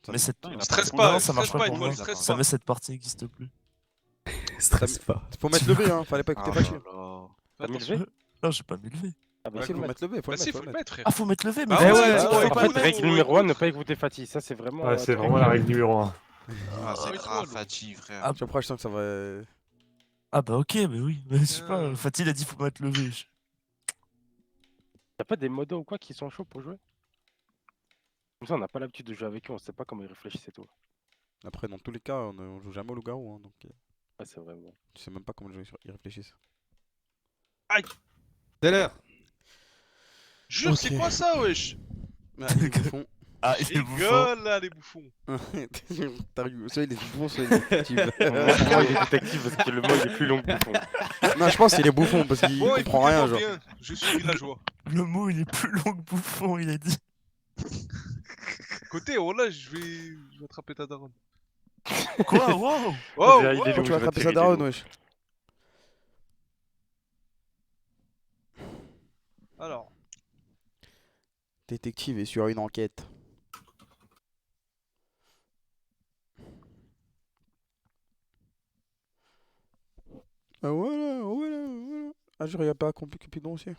Mais cette... Putain, il a Stresse répondu. pas, Non, ça marche stresse pas pas, pour étoile, moi. stresse Ça pas. met cette partie n'existe plus. Stresse pas. Faut mettre le B, hein. Fallait pas écouter Ah Fachi. là là. T'as mis le Attention. V? Non, j'ai pas mis le V. Ah bah Ouais, si, Faut le mettre le B, faut Bah le si, mettre. faut le mettre, frère. Ah, faut mettre le V, mais Ah faut ouais, mettre ouais, le V. ouais, En ouais, fait, ouais, règle ouais, numéro ouais. 1, ne pas écouter Fatih. Ça, c'est vraiment. Ouais, c'est très vraiment la bien. règle numéro 1. Ah, c'est ouais, grave, toi, Fatih, frère. Ah, Après, je sens que ça va. Ah bah ok, mais oui. Mais je sais Ah. pas, Fatih il a dit faut mettre le V. Y'a pas des modos ou quoi qui sont chauds pour jouer? Comme ça, on n'a pas l'habitude de jouer avec eux, on sait pas comment ils réfléchissent et tout. Après, dans tous les cas, on joue jamais au loup-garou, hein, donc Ouais, c'est vrai. Bon. tu sais même pas comment les gens ils réfléchissent. C'est l'heure. Jure, Ok. c'est quoi ça, wesh? Ah, les bouffons. Ah, il est bouffon. Rigole là, les bouffons. T'as rigolé. Soit il est bouffon, soit il est détective. Moi, il est détective parce que le mot il est plus long que bouffon. Non, je pense qu'il est bouffon parce qu'il Bon, comprend rien, écoutez-moi genre. bien, je suis villageois. Le mot il est plus long que bouffon, il a dit. Côté, oh là, je vais attraper ta daronne. Quoi? Wow! Oh, Il est oh. loup, Tu vas je vais attraper tirer, sa il est daronne, loup. wesh. Alors, Détective est sur une enquête. Ah voilà, voilà, voilà. Ah, j'aurais pas compris Cupidon aussi.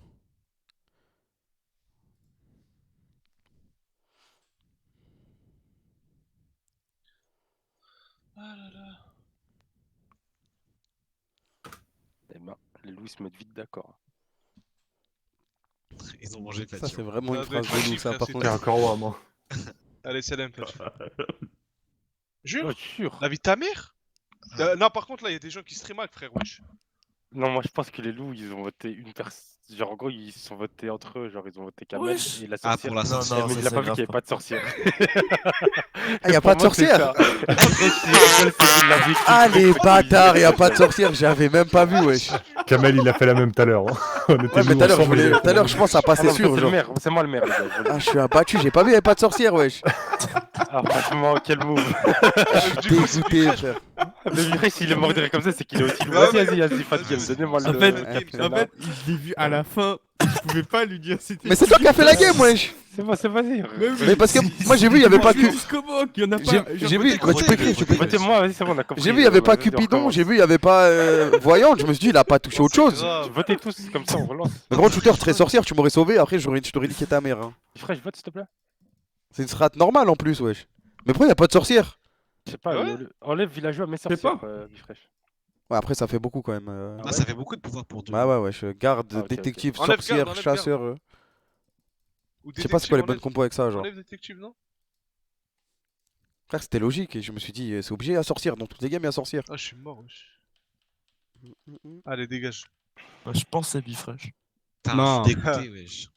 ah là là. Eh ben, les loups ils se mettent vite d'accord. Ils ont mangé Ça, Fatih. c'est vraiment Ça une doit être phrase de loup, facile, ça, frère, par c'est contre. T'es encore roi, moi. Allez, salam, Fatih. Jure, Oh, jure. la vie de ta mère? Non, par contre, là, il y a des gens qui stream hack, frère, wesh. Non, moi je pense que les loups ils ont voté une personne. Genre en gros ils se sont votés entre eux, genre ils ont voté Kamel Wesh. et la Ah, sorcière. pour la Non, sorcière. non, mais ça, il a c'est pas vu grave qu'il n'y avait pas de sorcière. Ah, y a Pour pas de moi, c'est sorcière? ça. Après, s'il rigole, c'est qu'il l'a vu. Ah, les bâtards, y a pas de sorcière, j'avais même pas vu, wesh. Kamel, il a fait la même tout à l'heure. Hein. On était Ouais, mais nous tout à l'heure, ensemble, il a tout à l'heure, je pense, ça Ah passait non, sûr. c'est le Genre. maire, c'est moi le maire. Les gars, je le Ah, dis. je suis abattu, j'ai pas vu, il y avait pas de sorcière, wesh. Ah, franchement, quel move. Du coup, c'est Dégoûté, Bifresh. frère. Le viré, s'il est mort direct comme ça, c'est qu'il est aussi. Bah Vas-y, Fat Game, donnez-moi le. En fait, game, en fait, je l'ai vu à la fin. Je pouvais pas lui dire c'était. Mais c'est toi qui as fait la game, wesh. C'est moi, c'est vas-y. Mais parce que moi, j'ai vu, il y avait pas que. Jusqu'au bout, il y en a pas. J'ai vu, bah, tu peux écrire, tu peux écrire. Votez-moi, vas-y, c'est bon, on a compris. J'ai vu, il y avait pas Vas-y, on Cupidon, recommence. j'ai vu, il y avait pas Voyante. Je me suis dit, il a pas touché autre chose. Grave. Votez tous, comme ça, on relance. Le grand shooter, très sorcière, tu m'aurais sauvé. Après, je t'aurais niqué ta mère. Hein. Frère, je vote, s'il te plaît. C'est une strat normale en plus, wesh. Mais pourquoi il y a pas de sorcière? Je sais pas, Ouais. enlève villageois, mais sais sorcière, pas. Bifresh. Ouais, après, ça fait beaucoup quand même. Ah, ça fait beaucoup de pouvoir pour deux. Bah ouais, wesh. Garde, Ah, ok, détective, ok. Enlève sorcière, garde, enlève garde. chasseur. Ou Je sais pas c'est quoi les bonnes détective, compos avec ça, genre. enlève détective, non? Frère, c'était logique et je me suis dit, c'est obligé à sorcière. Dans toutes les games, il y a sorcière. Ah, je suis mort, wesh. Allez, dégage. Bah, je pense à Bifresh. Putain, Non. je suis dégoûté, wesh.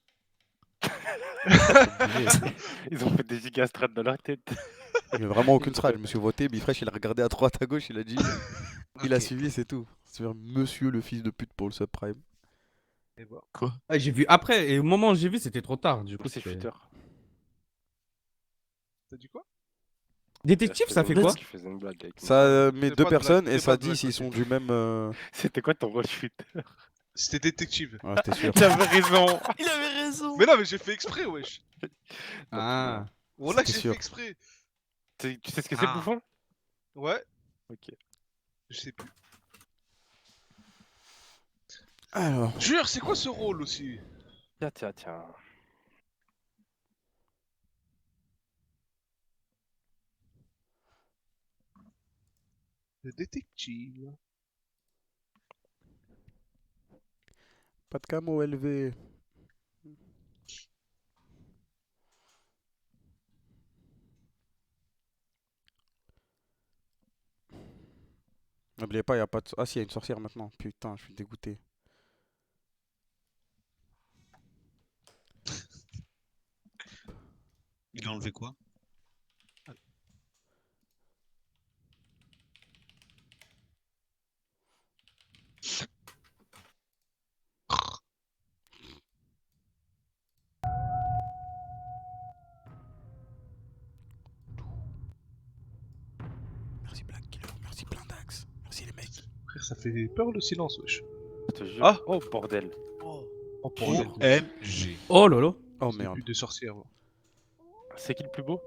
Ils ont fait des gigastrats dans leur tête. Il y a vraiment aucune strat. Je me suis voté. Bifresh, il a regardé à droite, à gauche, il a dit. Il a Ok. suivi, c'est tout. C'est monsieur le fils de pute pour le subprime. Et voilà. Ouais, j'ai vu après, et au moment où j'ai vu, c'était trop tard. Du Du coup, coup, c'est c'était- shooter. T'as dit quoi? Détective, ça fait quoi? Parce qu'il faisait une blague avec Ça moi. met C'est deux pas de personnes blague, et c'est ça pas de dit blague, s'ils ok. sont du même. C'était quoi ton rôle shooter? C'était détective. Ouais, c'était sûr. Tu avais raison. Il avait raison. Mais non, mais j'ai fait exprès, wesh. Ah. Voilà que C'était j'ai sûr. fait exprès. Tu sais ce que c'est, Ah. bouffon? Ouais. Ok. Je sais plus. Alors. Jure, c'est quoi ce rôle aussi? Tiens. Le détective. Pas de camo élevé. N'oubliez pas, il y a pas de. Ah, si, il y a une sorcière maintenant. Putain, je suis dégoûté. Il a enlevé quoi? Merci Black Killer, merci Blindax, merci les mecs. Frère, ça fait peur le silence, wesh. Je te jure. Ah. Oh bordel. Oh, bordel. OMG. Oh lolo. Oh C'est merde, plus de sorcière, moi. C'est qui le plus beau?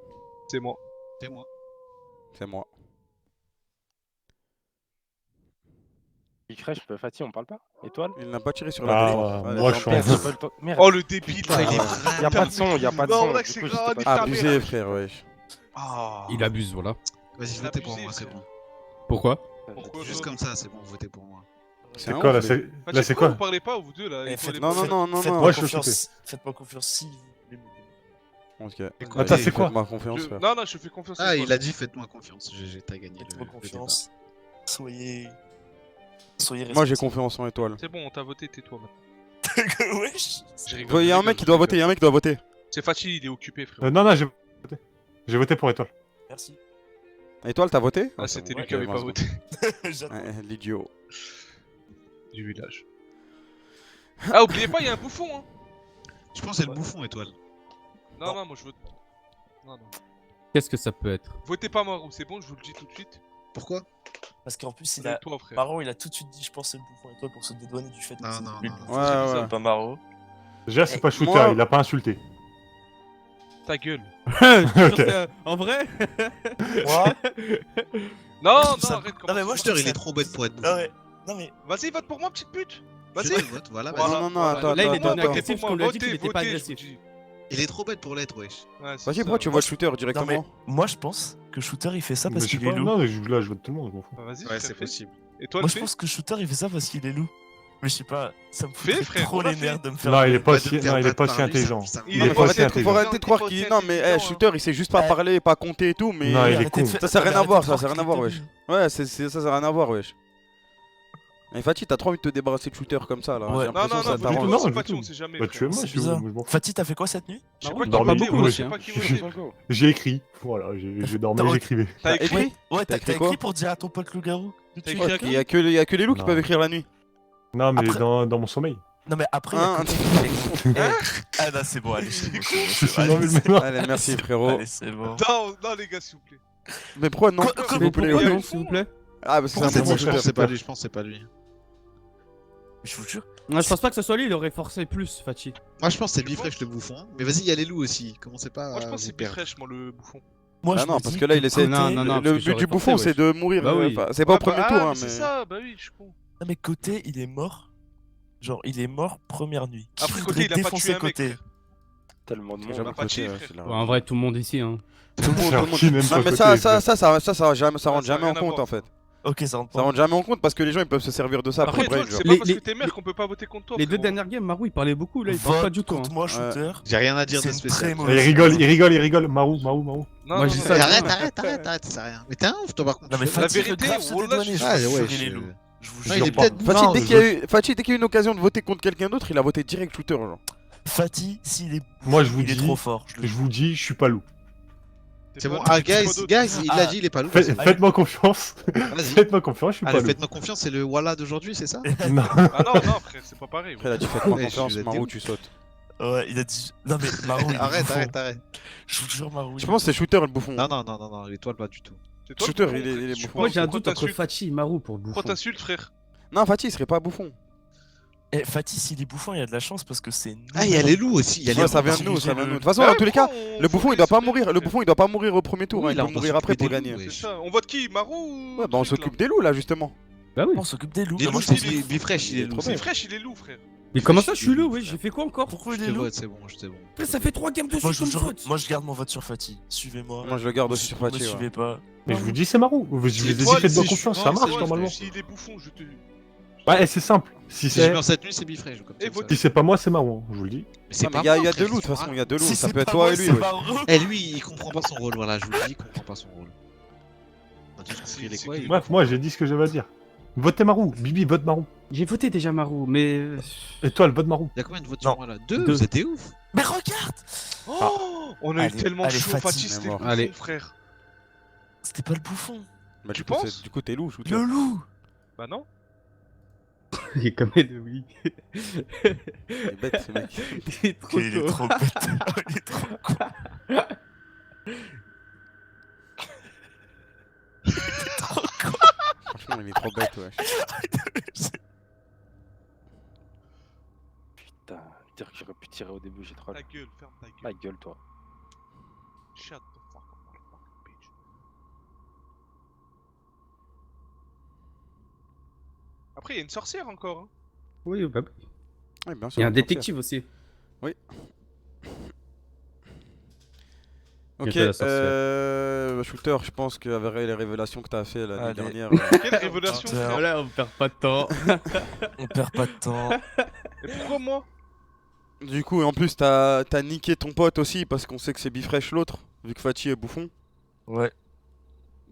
C'est moi. C'est moi. c'est moi. Bifresh, Fatih, on parle pas? Étoile? Il n'a pas tiré sur Ah, la ouais, télé. moi, je j'entends. suis en Merde, Merde. Oh, le débile, Putain, il est là. vrai. Y'a pas de son, y'a pas de Non, son. là, Du c'est coup, grave, j'étais mais pas- ta Abusé, mère. frère, wesh. Ah. Il abuse, voilà. Vas-y, Il votez a pour abusé, moi, c'est frère. bon. Pourquoi? Pourquoi Juste toi comme ça, c'est bon, votez pour moi. C'est un quoi là? ouf, C'est Bah, là, c'est quoi? Vous parlez pas, vous deux, là. Eh, et toi, faites- les Non, potes. non, non, non, Faites-moi non. Moi, je suis confiance. Faites-moi confiance si vous voulez me donner. Ok. Attends, c'est quoi? Faites-moi confiance, Je- frère. Non, non, je fais confiance à Ah, toi. il a dit faites-moi confiance. GG, t'as gagné Faites-moi le confiance. Soyez Moi, j'ai responsable. confiance en Étoile. C'est bon, on t'a voté, tais-toi maintenant. Wesh. Je rigole, Il y je a un rigole, mec qui je doit rigole. voter, il y a un mec qui doit voter. C'est facile, il est occupé, frère. Non, j'ai voté. J'ai voté pour Étoile. Merci. Étoile, t'as voté? Ah, c'est c'était bon, lui ok, qui avait moi, pas c'est voté J'attends. bon. L'idiot. du village. Ah, oubliez pas, il y a un bouffon, hein. Je pense que c'est le bouffon, étoile. Non, non, moi je vote. Non, non. Qu'est-ce que ça peut être? Votez pas Marou, c'est bon, je vous le dis tout de suite. Pourquoi? Parce qu'en plus, il C'est a. toi, frère. Maro, il a tout de suite dit, je pense, c'est le bouffon étoile pour se dédouaner du fait que Non, c'est non, lui non, le non. bouffon. Ouais, C'est ouais. pas Maro. Déjà, c'est Eh, pas shooter, moi- il a pas insulté. Ta gueule. En vrai? Moi Non, Ça- non, arrête, Non, mais comment moi, je Shooter, trouve il est ça- trop bête pour être Ah bouffon. ouais. Non, mais. Vas-y, vote pour moi, petite pute. Je Vas-y. te vote, voilà, Voilà, vas-y. Non, non, voilà. attends, Là, il est attends, devenu attends. agressif parce qu'on lui a dit qu'il était pas Votez, agressif. je vous dis. Il est trop bête pour l'être, wesh. Ouais, c'est Vas-y, ça. pourquoi tu votes Shooter directement? Moi, je pense que Shooter, il fait ça Mais parce je sais qu'il est pas, loup. non, là, je vote tout le monde, je m'en fous. Bah, vas-y, Ouais, frère, c'est fais. possible. Et toi, Moi, le je fais pense que Shooter, il fait ça parce qu'il est loup. Mais je sais pas, ça me Fais, fout frère, trop on l'a les fait. nerfs de me faire. Non, il est pas Pas aussi, de me faire non, il est pas battre si par lui, intelligent. ça me- Il Il est est pas pas assez si Faut intelligent. arrêter de croire qu'il. Non, mais intelligent, hein. Shooter, il sait juste pas Eh. parler, pas compter et tout, mais. Non, il est Arrêtez de con. faire- Ça, ça a rien à arrêtez voir, de ça, croire ça a rien à qu'il voir, est wesh. débile. Ouais, ça a rien à voir, wesh. Et Fatih, t'as trop envie de te débarrasser de Shooter comme ça, là. Ouais. J'ai Non, l'impression non, que ça non, du t'arrange. tout, non, non, c'est du pas tout. on sait jamais. Bah, frère. tu es moi, C'est je bizarre. m'en fous. Fatih, t'as fait quoi cette nuit? Je sais Ah pas ouais, qui dormais votait, beaucoup, ouais, moi je sais aussi, pas hein. qui votait, franchement. J'ai écrit, voilà, je dormais, T'as- j'écrivais. T'as écrit? Ouais, T'as t'as écrit écrit quoi pour dire à ton pote loup-garou. T'as écrit à Il qui? y a que les loups qui Non. peuvent écrire la nuit. Non, mais Après- dans mon sommeil. Non, mais après, il y a Hein Côté qui est- Eh, ah non, c'est bon, allez, c'est bon. Non, mais c'est non. Allez, merci frérot. Allez, c'est bon. Non, non, les gars, s'il vous plaît. Mais pourquoi non Quoi- S'il Mais vous plaît. pourquoi il y a non, une s'il vous plaît? Ah, parce que Non, c'est un je bon pense que shooter. c'est pas lui, je pense que c'est pas lui. Je vous jure. Non, je pense pas que ce soit lui, il aurait forcé plus, Fachi. Moi, je pense que c'est Tu Bifresh le bouffon. Mais vas-y, il y a les loups aussi. Commencez pas Moi, je à pense que vous c'est perdre. Bifresh, moi, le bouffon. Moi, Ah je non, me parce dis que là, il essaie. Non, non, non, Le parce que but j'aurais du bouffon, forcé, c'est de mourir. Bah oui. C'est pas au Ah, premier bah, tour, ah, hein, mais c'est mais. ça, bah oui, je suis con. Non, mais Côté, il est mort. Genre, il est mort première nuit. Qui Après, voudrait Côté, il a pas défoncer tué un mec. Côté frère. Tellement de monde. J'avoue a que pas Côté, tué, ouais, frère. c'est la- Ouais, en vrai, tout le monde ici, hein. Tout le monde, Alors, tout le monde. qui n'aime pas Non, mais Côté, ça Ça rentre a jamais en rien à compte voir. en fait. Ok, ça rentre Ça pas. rentre jamais en compte parce que les gens ils peuvent se servir de ça pour Après, toi, brain. c'est Genre. pas Les- parce que les- t'es mère qu'on peut pas voter contre toi. Les deux frérot. dernières games, Marou, il parlait beaucoup, là, il parle pas Vote du tout. hein. contre moi, shooter. J'ai rien à dire C'est de une spécial. très mauvaise Il rigole, il rigole, il rigole. Marou. Non, Moi, non, je dis non, ça, Mais non. arrête, ça sert à rien. Mais t'es un ouf, toi, par contre. Non, mais tu fais- La Fatih veut vérité, grave se Wallah, dédouaner, je Ah, vous ouais, jure, il est loup. Je vous Non, il jure. est peut-être. Fatih, Non, dès qu'il y a eu une occasion de voter contre quelqu'un d'autre, il a voté direct shooter. Genre. Fatih, s'il est. Moi, je vous il est dis- trop fort. Je le Je vous dis, je suis pas loup. C'est bon. Pas- Ah, pas guys, d'autre. il l'a Ah. dit, il est pas loup. Faites-moi confiance. Vas-y. Faites-moi confiance, je suis pas Allez, loup. faites-moi confiance, c'est le Walla d'aujourd'hui, c'est ça? Non. Ah non, non, frère, c'est pas pareil. Après, il a dit faites-moi Ouais, confiance, je l'ai dit Marou, où tu sautes. Ouais, il a dit. Non, mais Marou, il est Arrête, bouffon. arrête. Je vous jure, Marou. Je pense que c'est shooter le bouffon. Non, l'étoile pas du tout. C'est toi le Shooter, bouffon, il est frère. bouffon. Moi, j'ai un Pourquoi doute entre t'insultes Fachi et Marou pour le bouffon. Pourquoi t'insultes, frère? Non, Fatih, il serait pas bouffon. Eh, Fatih, s'il est bouffon, il y a de la chance parce que c'est. Ah, il y a les loups aussi. Il y a les Ouais, ça loups. vient de nous, ça vient de nous. De toute façon, Ah dans ouais, tous les cas, pourquoi on le bouffon faut il doit pas laisser mourir. les Le loups, bouffon il doit pas mourir au premier tour. Oui, Il là, doit on doit mourir après s'occuper pour des gagner. loups, C'est ça. On vote qui? Marou ou Ouais, bah on truc, s'occupe des loups là justement. Bah oui. On s'occupe des loups. Les Mais moi, loups, je pense c'est qu'il- Bifresh, il est loup. là C'est fraîche, il est loup, frère. Mais comment ça, je suis loup, oui, j'ai fait quoi encore? Pourquoi Je il te est loup vote, c'est bon, je te bon. Après, ça fait 3 games de Moi, suite je, comme faute. moi, je garde mon vote sur Fatih. Suivez-moi. Moi je le garde aussi sur Me Fatih. ouais. suivez pas. Mais je vous dis, c'est Marou. Je vous ai dit, Étoile, faites-moi si confiance, je- ça non, marche c'est- normalement. S'il est bouffon, je te. Ouais, c'est simple. Si Si je c'est meurs cette nuit, c'est Bifresh. comme ça, Et ça. vote- si c'est pas moi, c'est Marou, je vous le dis. Mais c'est Non, mais pas il y a moi, deux frère, loups de toute c'est façon, pas il y a deux loups. Si Ça c'est peut être pas toi moi, et lui. c'est ouais. Marou. Eh, lui, il comprend pas son rôle, voilà, je vous le dis, il comprend pas son rôle. Quand tu Si, les c'est quoi, qui il- Bref, moi j'ai dit ce que j'avais à dire. Votez Marou. Bibi, vote Marou. J'ai voté déjà Marou, mais. Étoile, vote Marou. Il y a combien de votes Non. sur moi là? Deux, Deux. vous êtes des ouf. Mais regarde. Oh, on a eu Allez, tellement allez, chaud, Fatih, Fatih, c'était le mais bouffon, Allez. frère. C'était pas le bouffon. Bah, Tu du coup, penses du coup t'es loup, shooter. Le loup. Bah non. Il est comme elle, oui. Il est bête ce mec. Il est trop Il est tôt. trop bête. Il est trop con. Il est trop con. Franchement, il est trop bête, ouais. Putain, dire que j'aurais pu tirer au début, j'ai trop Ta gueule, ferme ta gueule. ma gueule, toi. Shut the fuck up, motherfucking bitch. Après, il y a une sorcière encore. Hein. Oui, bah, Ouais, bien il sûr. y a un détective aussi. Ok, Bientôt la sorcière. shooter, je pense qu'avec les révélations que t'as fait l'année Allez. dernière. Quelle révélation, Putain. frère. Voilà, on perd pas de temps. On perd pas de temps. Et pourquoi moi? Du coup, en plus, t'as niqué ton pote aussi parce qu'on sait que c'est Bifresh l'autre, vu que Fatih est bouffon. Ouais.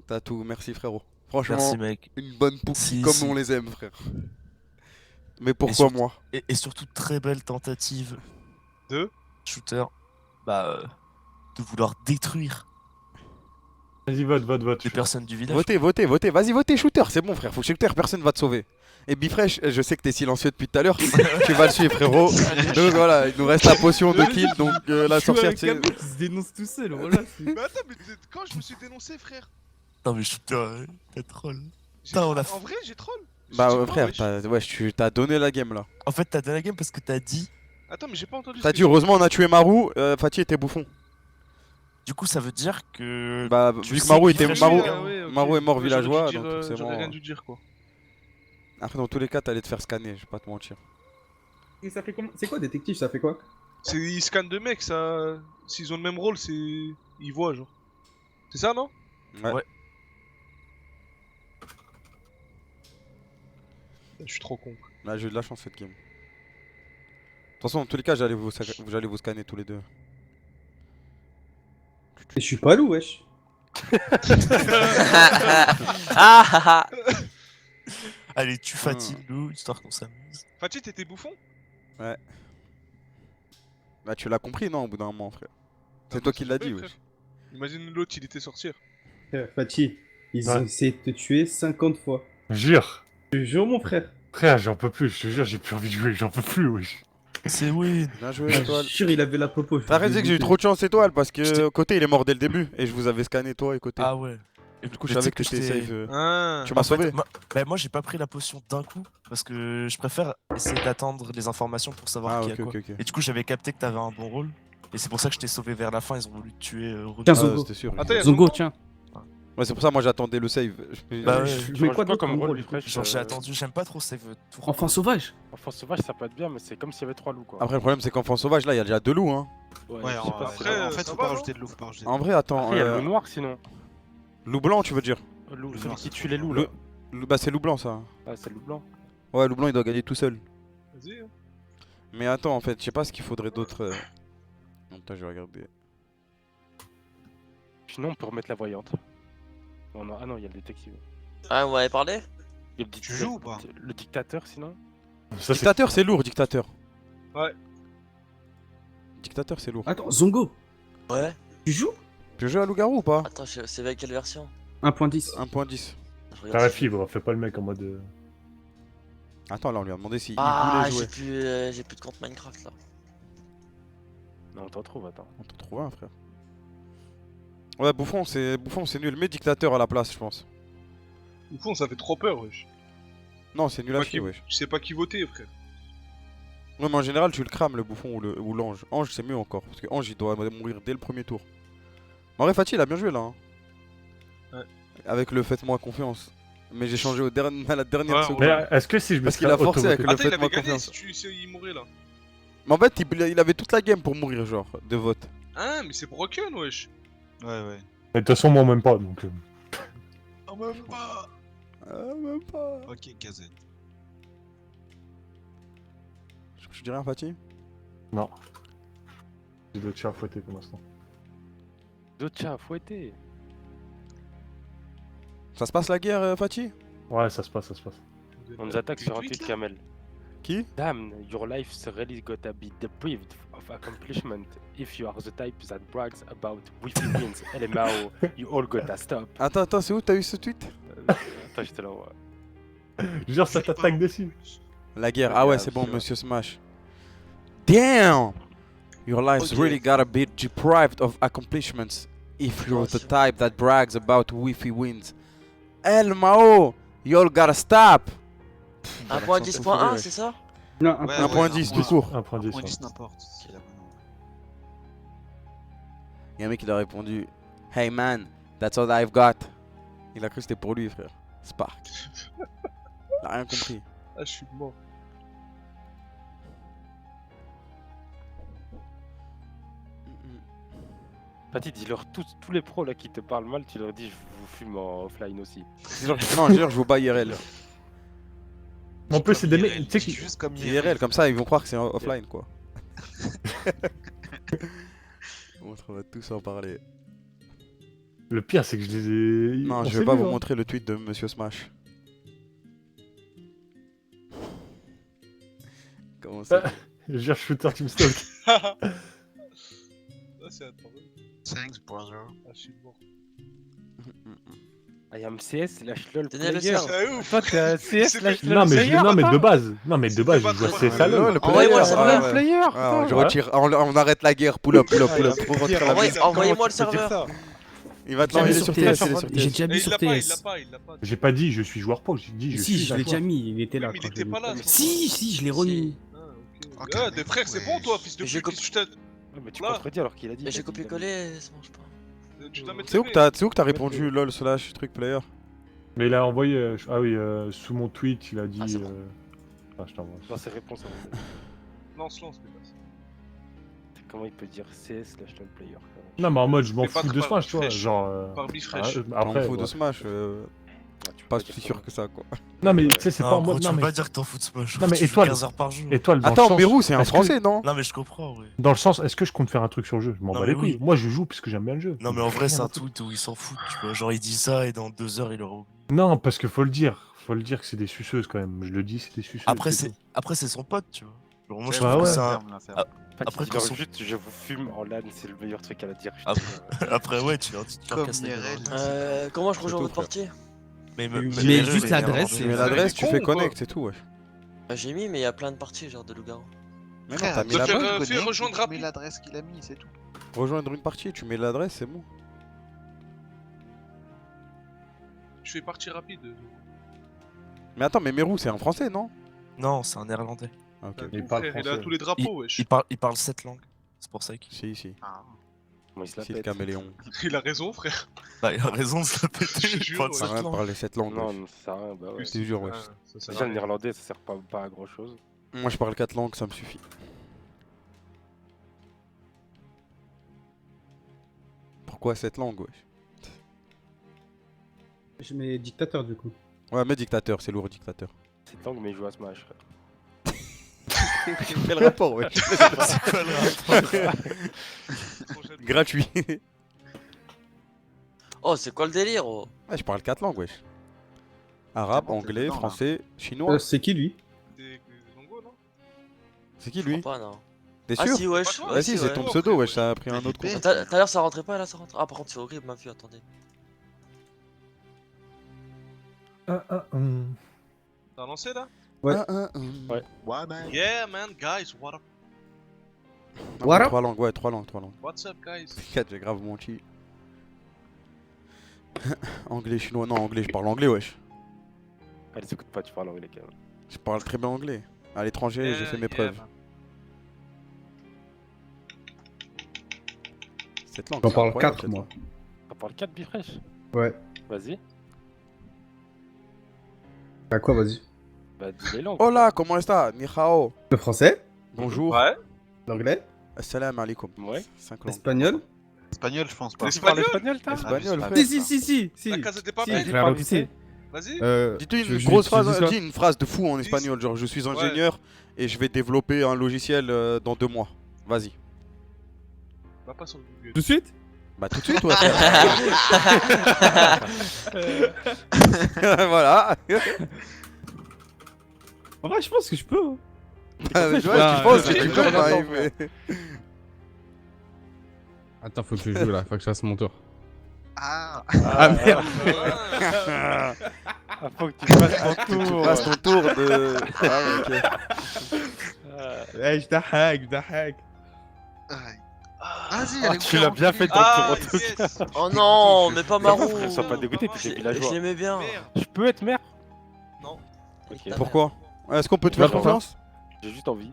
T'as tout, merci frérot. Franchement, Merci, mec. une bonne pouki Si, comme si. on les aime, frère. Mais pourquoi surtout- moi? Et surtout, très belle tentative. De Shooter. Bah. De vouloir détruire Vas-y, vote. les personnes du village. Votez, vas-y, votez shooter, c'est bon frère, faut que shooter, personne va te sauver. Et Bifresh, je sais que t'es silencieux depuis tout à l'heure, tu vas le suivre frérot. Donc voilà, il nous reste la potion de kill, donc la sorcière c'est... qui se dénonce tout seul, voilà. Mais attends, mais quand je me suis dénoncé, frère? Non, mais Shooter, t'as troll. J'ai- Putain, on a- En vrai, j'ai troll. Bah J'ai dit ouais, quoi, frère, wesh tu t'as donné la game là. En fait, t'as donné la game parce que t'as dit. Attends, mais j'ai pas entendu. T'as ce dit que heureusement on a tué Marou, Fatih était bouffon. Du coup, ça veut dire que. Bah Tu vu que sais Marou qu'il était... ferait Marou, chier, Ah ouais, ok. Marou est mort Ouais, villageois, j'aurais dû donc dire, forcément... J'aurais rien dû dire quoi. Après dans tous les cas t'allais te faire scanner, je vais pas te mentir. Et ça fait comment? C'est quoi, détective? Ça fait quoi? Ils scannent deux mecs, ça. S'ils ont le même rôle, c'est. Ils voient, genre. C'est ça, non? Ouais. Je suis trop con. Là j'ai eu de la chance cette game. De toute façon dans tous les cas j'allais vous scanner tous les deux. Je suis pas loup, wesh. Allez, tu fatigues nous, histoire qu'on s'amuse. Fatih, t'étais bouffon? Bah tu l'as compris non au bout d'un moment frère. C'est Ah, toi bah, qui l'as c'est dit vrai, wesh. frère. Imagine l'autre, il était sortir. Fatih, ils Ouais. ont essayé de te tuer 50 fois. Jure. Je te jure, mon frère. Frère, j'en peux plus, je te jure, j'ai plus envie de jouer, j'en peux plus, wesh. C'est win. Bien joué, Je Étoile. suis sûr, il avait la popo. T'as raison que j'ai eu trop de chance, Étoile, parce que côté il est mort dès le début et je vous avais scanné toi et côté. Ah ouais. Et Du coup, je savais que t'étais safe. Ah. Tu m'as sauvé. Moi j'ai pas pris la potion d'un coup parce que je préfère essayer d'attendre les informations pour savoir Ah, qui ok, a quoi. ok, ok. Et du coup j'avais capté que t'avais un bon rôle. Et c'est pour ça que je t'ai sauvé vers la fin, ils ont voulu te tuer. Renaud. Tiens, Ah, Zongo. c'était sûr. Attends, y a Zongo, Zongo tiens. Ouais, c'est pour ça moi j'attendais le save. Bah ouais. Je Tu mets manges quoi d'autre comme comme rôle, rôle Bifresh Genre j'ai attendu, j'aime pas trop save tout. Enfant sauvage. Enfant sauvage, ça peut être bien, mais c'est comme s'il y avait 3 loups quoi. Après le problème c'est qu'enfant sauvage là il y a déjà 2 loups hein. Ouais, je sais pas, après, en fait, ça faut va, pas non rajouter de loup, faut pas rajouter de En loup. vrai attends, Après, il y a le loup noir sinon. loup blanc tu veux dire Celui qui tue les loups Le- là. Bah c'est loup blanc ça. Ah, c'est le loup blanc. Ouais loup blanc il doit gagner tout seul. Vas-y. Hein. Mais attends en fait je sais pas ce qu'il faudrait d'autre. Attends je vais regarder. Sinon, on peut remettre la voyante. Ah non, il y a le détective. Ah, vous m'avez parlé? Il y a le Tu joues ou pas? Le dictateur sinon. Ça, c'est Dictateur c'est lourd dictateur. Ouais. Dictateur c'est lourd. Attends, Zongo, Ouais. tu joues Tu veux jouer à loup-garou ou pas Attends, c'est avec quelle version? 1.10. 1.10. Je regarde T'as la si- fibre, fais pas le mec en mode. Attends là on lui a demandé s'il Ah, voulait jouer. j'ai plus de compte Minecraft là. Non, on t'en trouve, attends. On t'en trouve un frère. Ouais bouffon c'est nul. Mets dictateur à la place je pense. Du coup, ça fait trop peur, wesh. Non c'est nul à Pas chier qui- wesh. Je sais pas qui voter, frère. Ouais mais en général tu le crames le bouffon ou l'ange. Ange c'est mieux encore parce que Ange il doit mourir dès le premier tour. Mais en vrai Fatih il a bien joué là. Hein. Ouais. Avec le faites-moi confiance. Mais j'ai changé à la dernière Ouais, seconde. Mais est-ce que si je me Parce qu'il serais a forcé avec auto-voté- le Attends, il faites-moi avait gagné confiance. si il mourait là. Mais en fait il avait toute la game pour mourir genre de vote. Ah, mais c'est broken, wesh. Ouais, ouais. Mais de toute façon, moi, même pas, donc. Oh, même pas. Même pas. Ok, KZ. Je dis rien Fatih. Non. J'ai d'autres chats à fouetter pour l'instant. D'autres chats à fouetter. Ça se passe la guerre Fatih? Ouais, ça se passe, ça se passe. On nous attaque sur un tweet, tweet là Kamel. Qui? Damn, your life's really gotta be deprived of accomplishment if you are the type that brags about Wi-Fi wins. LMAO, you all gotta stop. Attends c'est où t'as eu ce tweet? Attends, je te l'envoie. Genre, ça t'attaque dessus. La guerre, ah ouais c'est bon monsieur Smash. Damn! Your life's Ok. really gotta be deprived of accomplishments if you're the type that brags about Wi-Fi wins. El Mao! You all gotta stop! 1.10.1, c'est ça? Non, Ouais, 1.10 tout court. 1.10. 1.10 n'importe. Ok, là, maintenant. Y'a un mec qui a répondu Hey man, that's all I've got. Il a cru que c'était pour lui frère. Spark. Il a rien compris. Ah, je suis mort. Fatih, dis-leur tous les pros là qui te parlent mal, tu leur dis je vous fume en offline aussi. Non, je jure, je joue pas IRL. En plus, c'est des mecs. IRL, Tu sais dis qui. juste comme C'est IRL, comme ça ils vont croire que c'est offline quoi. On va tous en parler. Le pire, c'est que je les ai. Non, On je s'est vais pas vu, vous hein. montrer le tweet de Monsieur Smash. Comment ça? Je gère shooter Team Stalk. Ah, c'est un problème. Thanks, brother. Ah, je suis mort. I am CS, lâche lol Tenez le player. cerf. C'est ouf. Toi t'es un CS, lâche lol Non, mais, player. non, mais de attends. base. Non, mais de base, pas je joue à trop CS à LoL. Envoyez-moi le Ah, serveur. ouais. Player, Ah, je ouais. retire, on arrête la guerre, pull up, pull up, pull up. Pour rentrer à la maison. Envoyez-moi le serveur. Il va te J'ai l'envoyer mis sur sur TS, TS. il est sur J'ai TS. déjà Et mis il sur l'a pas, il TS. l'a pas, il l'a pas. J'ai pas dit je suis joueur pro, j'ai dit je Si, suis. je l'ai déjà mis, il était là. Oui, mais il quand je était l'ai pas mis. là. c'est Si, je l'ai remis. Ah, ok. Ok, Ah, des frères, c'est bon, toi, fils de Mais j'ai pute. qu'est-ce que je t'ai- Ouais, mais tu Là. contredis alors qu'il a dit. Mais j'ai copié-collé, ça marche pas. Tu dois mettre C'est où le que t'as répondu lol slash truc player? Mais il a envoyé. Ah oui, sous mon tweet, il a dit. Ah, c'est bon. Ah, je t'envoie. Dans ses réponses. Lance, lance, mais pas. Comment il peut dire CS, lâche lol player frère. Non, mais en mode, je m'en Mais pas fous de par Smash, tu vois. Bifresh. Genre. Par Bifresh. Après, Après. faut de ouais. Smash, Ouais, tu peux pas dire si ça. sûr que ça quoi. Non, mais tu sais, c'est pas en Non, gros, mode. tu Non, peux mais. pas dire que t'en fous de Smash. Non, mais Tu joues étoile. 15 heures par jour. Étoile, dans le Attends, sens- Mérou c'est un est-ce que- français non? Non, mais je comprends, ouais. Dans le sens, est-ce que je compte faire un truc sur le jeu? Je m'en Non, bats mais les couilles. oui. Moi, je joue puisque j'aime bien le jeu. Non, mais en vrai, Rien c'est à un foutre. tweet où il s'en fout, tu vois. Genre, il dit ça et dans 2 heures, il aura oublié. Non, parce qu'il faut le dire. Faut le dire que c'est des suceuses quand même. Je le dis, c'est des suceuses. Après, c'est c'est son pote, tu vois. Genre, moi, je Bah trouve que ouais. c'est un. Fatih, Après, dis-leur quand son- juste je vous fume en LAN, c'est le meilleur truc à la dire. Ah, Après, ouais, tu leur Comme casses la gueule. Comment je C'est rejoins tout, votre frère. portier? Mais mais juste les l'adresse, Tu et mets là, l'adresse, il est tu con fais ou quoi connect, c'est tout, wesh. Bah, j'ai mis, mais il y a plein de parties, genre de loup-garou. Mais non, Frère, t'as mis de la faire, bonne. fais rejoindre tu mets rapide. l'adresse qu'il a mis, c'est tout. Rejoindre une partie, tu mets l'adresse, c'est bon. Je fais partie rapide. Mais attends, mais Meru, c'est en français, non? Non, c'est un néerlandais. Ah, ok. Bah, Il bon, parle frère, il a français. tous les drapeaux, wesh. Il parle 7 langues. C'est pour ça qu'il. Si, si. Ah. Comment il se la Si, le pète. caméléon. Il a raison, frère. Bah, il a raison, ça peut Je te jure, parle ouais. Ça 7 rien de langues. parler 7 langues. Non, wesh. non, ça sert à rien. Bah ouais. Je te jure, wesh. Ah, ça sert à Déjà, le rien. néerlandais, ça sert pas à grand chose. Moi, je parle 4 langues, ça me suffit. Pourquoi 7 langues, wesh? Je mets dictateur du coup. Ouais, mais dictateur, c'est lourd, dictateur. Cette langue, mais il joue à Smash, frère. Quel rapport, wesh? C'est quoi le rapport? Gratuit. Oh, c'est quoi le délire, oh? Ouais, je parle 4 langues, wesh. Arabe, C'est bon, t'es anglais, dedans, là. français, chinois. C'est qui lui? Des Zongo, non? C'est qui Je lui? crois pas, non. T'es Ah sûr? si, wesh. Pas Bah si, c'est ouais. ton ouais. pseudo, wesh, ça a pris un Mais autre bête. compte. Tout à l'heure, ça rentrait pas, là, ça rentre. Ah, par contre, c'est horrible, ma vue, attendez. T'as lancé là? Ouais. Ouais. Ouais, man. Yeah, man, guys, what up? What up? 3 langues, ouais, 3 langues. What's up, guys? 4, j'ai grave menti. Anglais, chinois, non, anglais, je parle anglais, wesh. Allez, s'écoute pas, tu parles anglais quand même. Je parle très bien anglais. À l'étranger, j'ai fait mes preuves. man. Cette langue, J'en c'est parle incroyable, 4 cette moi. langue. T'en parles 4 bifresh? Ouais. Vas-y. Bah quoi, vas-y. Bah, dis les langues. Oh là, comment est-ce que Ni hao. Le français, Bonjour. Ouais. l'anglais, Assalamu alaikum. Ouais. 5 langues. l'espagnol. Espagnol, je pense pas. Les Tu parles Espagnols? espagnol, toi? Espagnol, Ah, frère. Si. La Casa des Si, Papel? je l'ai repoussé. Vas-y. Dis-toi je- une je- grosse je- phrase, je dis ça. dis une phrase de fou en Dis- espagnol, genre je suis Ouais. ingénieur et je vais développer un logiciel dans 2 mois. Vas-y. Va pas sur Google. Tout de suite. Bah tout de suite, ouais. Voilà. En vrai, je pense que je peux. hein. Ouais, je tu peux- penses que je tu peux- peux, je peux- Maïf, mais- Attends, faut que je joue là, faut que je fasse mon tour. Ah, Ah merde. Ah. Ah, faut que tu fasses ton Tu tour. passes ton tour de. Ah ouais, ok. Eh, je t'hack. aïe. Vas-y, allez, Tu l'as bien fait ton Ah, tour en tout cas. yes. Oh non, mais pas Marou. frère, sois pas dégoûté, t'es Je des villageois. l'aimais bien. Merde. Je peux être maire? Non. Ok. Pourquoi? Est-ce qu'on peut te Tu vas faire pour ça confiance? J'ai juste envie.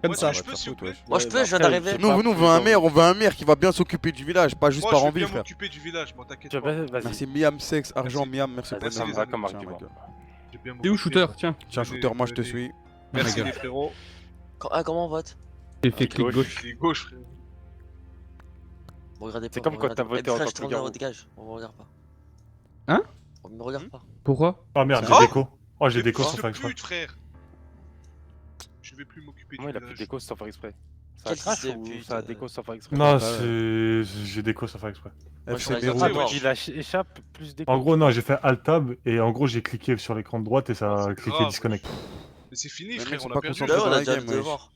Comme Ouais, ça. je peux, s'il vous plaît. Moi, je Ouais, peux, bah je viens après, d'arriver. j'ai Nous, pas nous, on plus veut un envie. maire, on veut un maire qui va bien s'occuper du village, pas juste Moi, par je vais envie, bien frère. m'occuper du village, moi, t'inquiète Tu pas. vas- Vas-y. Merci Miam, sexe, argent, Merci. Miam, merci pour Vas-y, le ça me va comme Tiens, argument. ma gueule. Je vais bien T'es où, m'occuper. shooter? Tiens. Tiens, shooter, moi je te suis. Merci gueule. les frérots. Ah, comment on vote? J'ai fait clic gauche. Les gauches, frérot. Bon, regardez pas. C'est comme quand t'as voté en tant que loup-garou. loup-garou. Dégage, on me regarde pas. Hein? On me regarde pas. Pourquoi? Oh merde, Oh j'ai déco. Oh, j'ai Mais déco fils sans de faire exprès. pute, frère. Je vais plus m'occuper Moi, du il a plus de village. déco sans faire exprès. Ça Quel crache fils de ou pute, ça a déco sans faire exprès? Non, Ouais. c'est. J'ai déco sans faire exprès. Moi, je FC serais Meru. gentil, Ah, moi. donc il a échappe plus déco. En gros, non, j'ai fait Alt-Tab et en gros, j'ai cliqué sur l'écran de droite et ça a C'est cliqué grave. disconnect. Mais c'est fini, Les frère, mecs sont on pas a perdu. conscients Là, on dans a la déjà game, le wesh. devoir.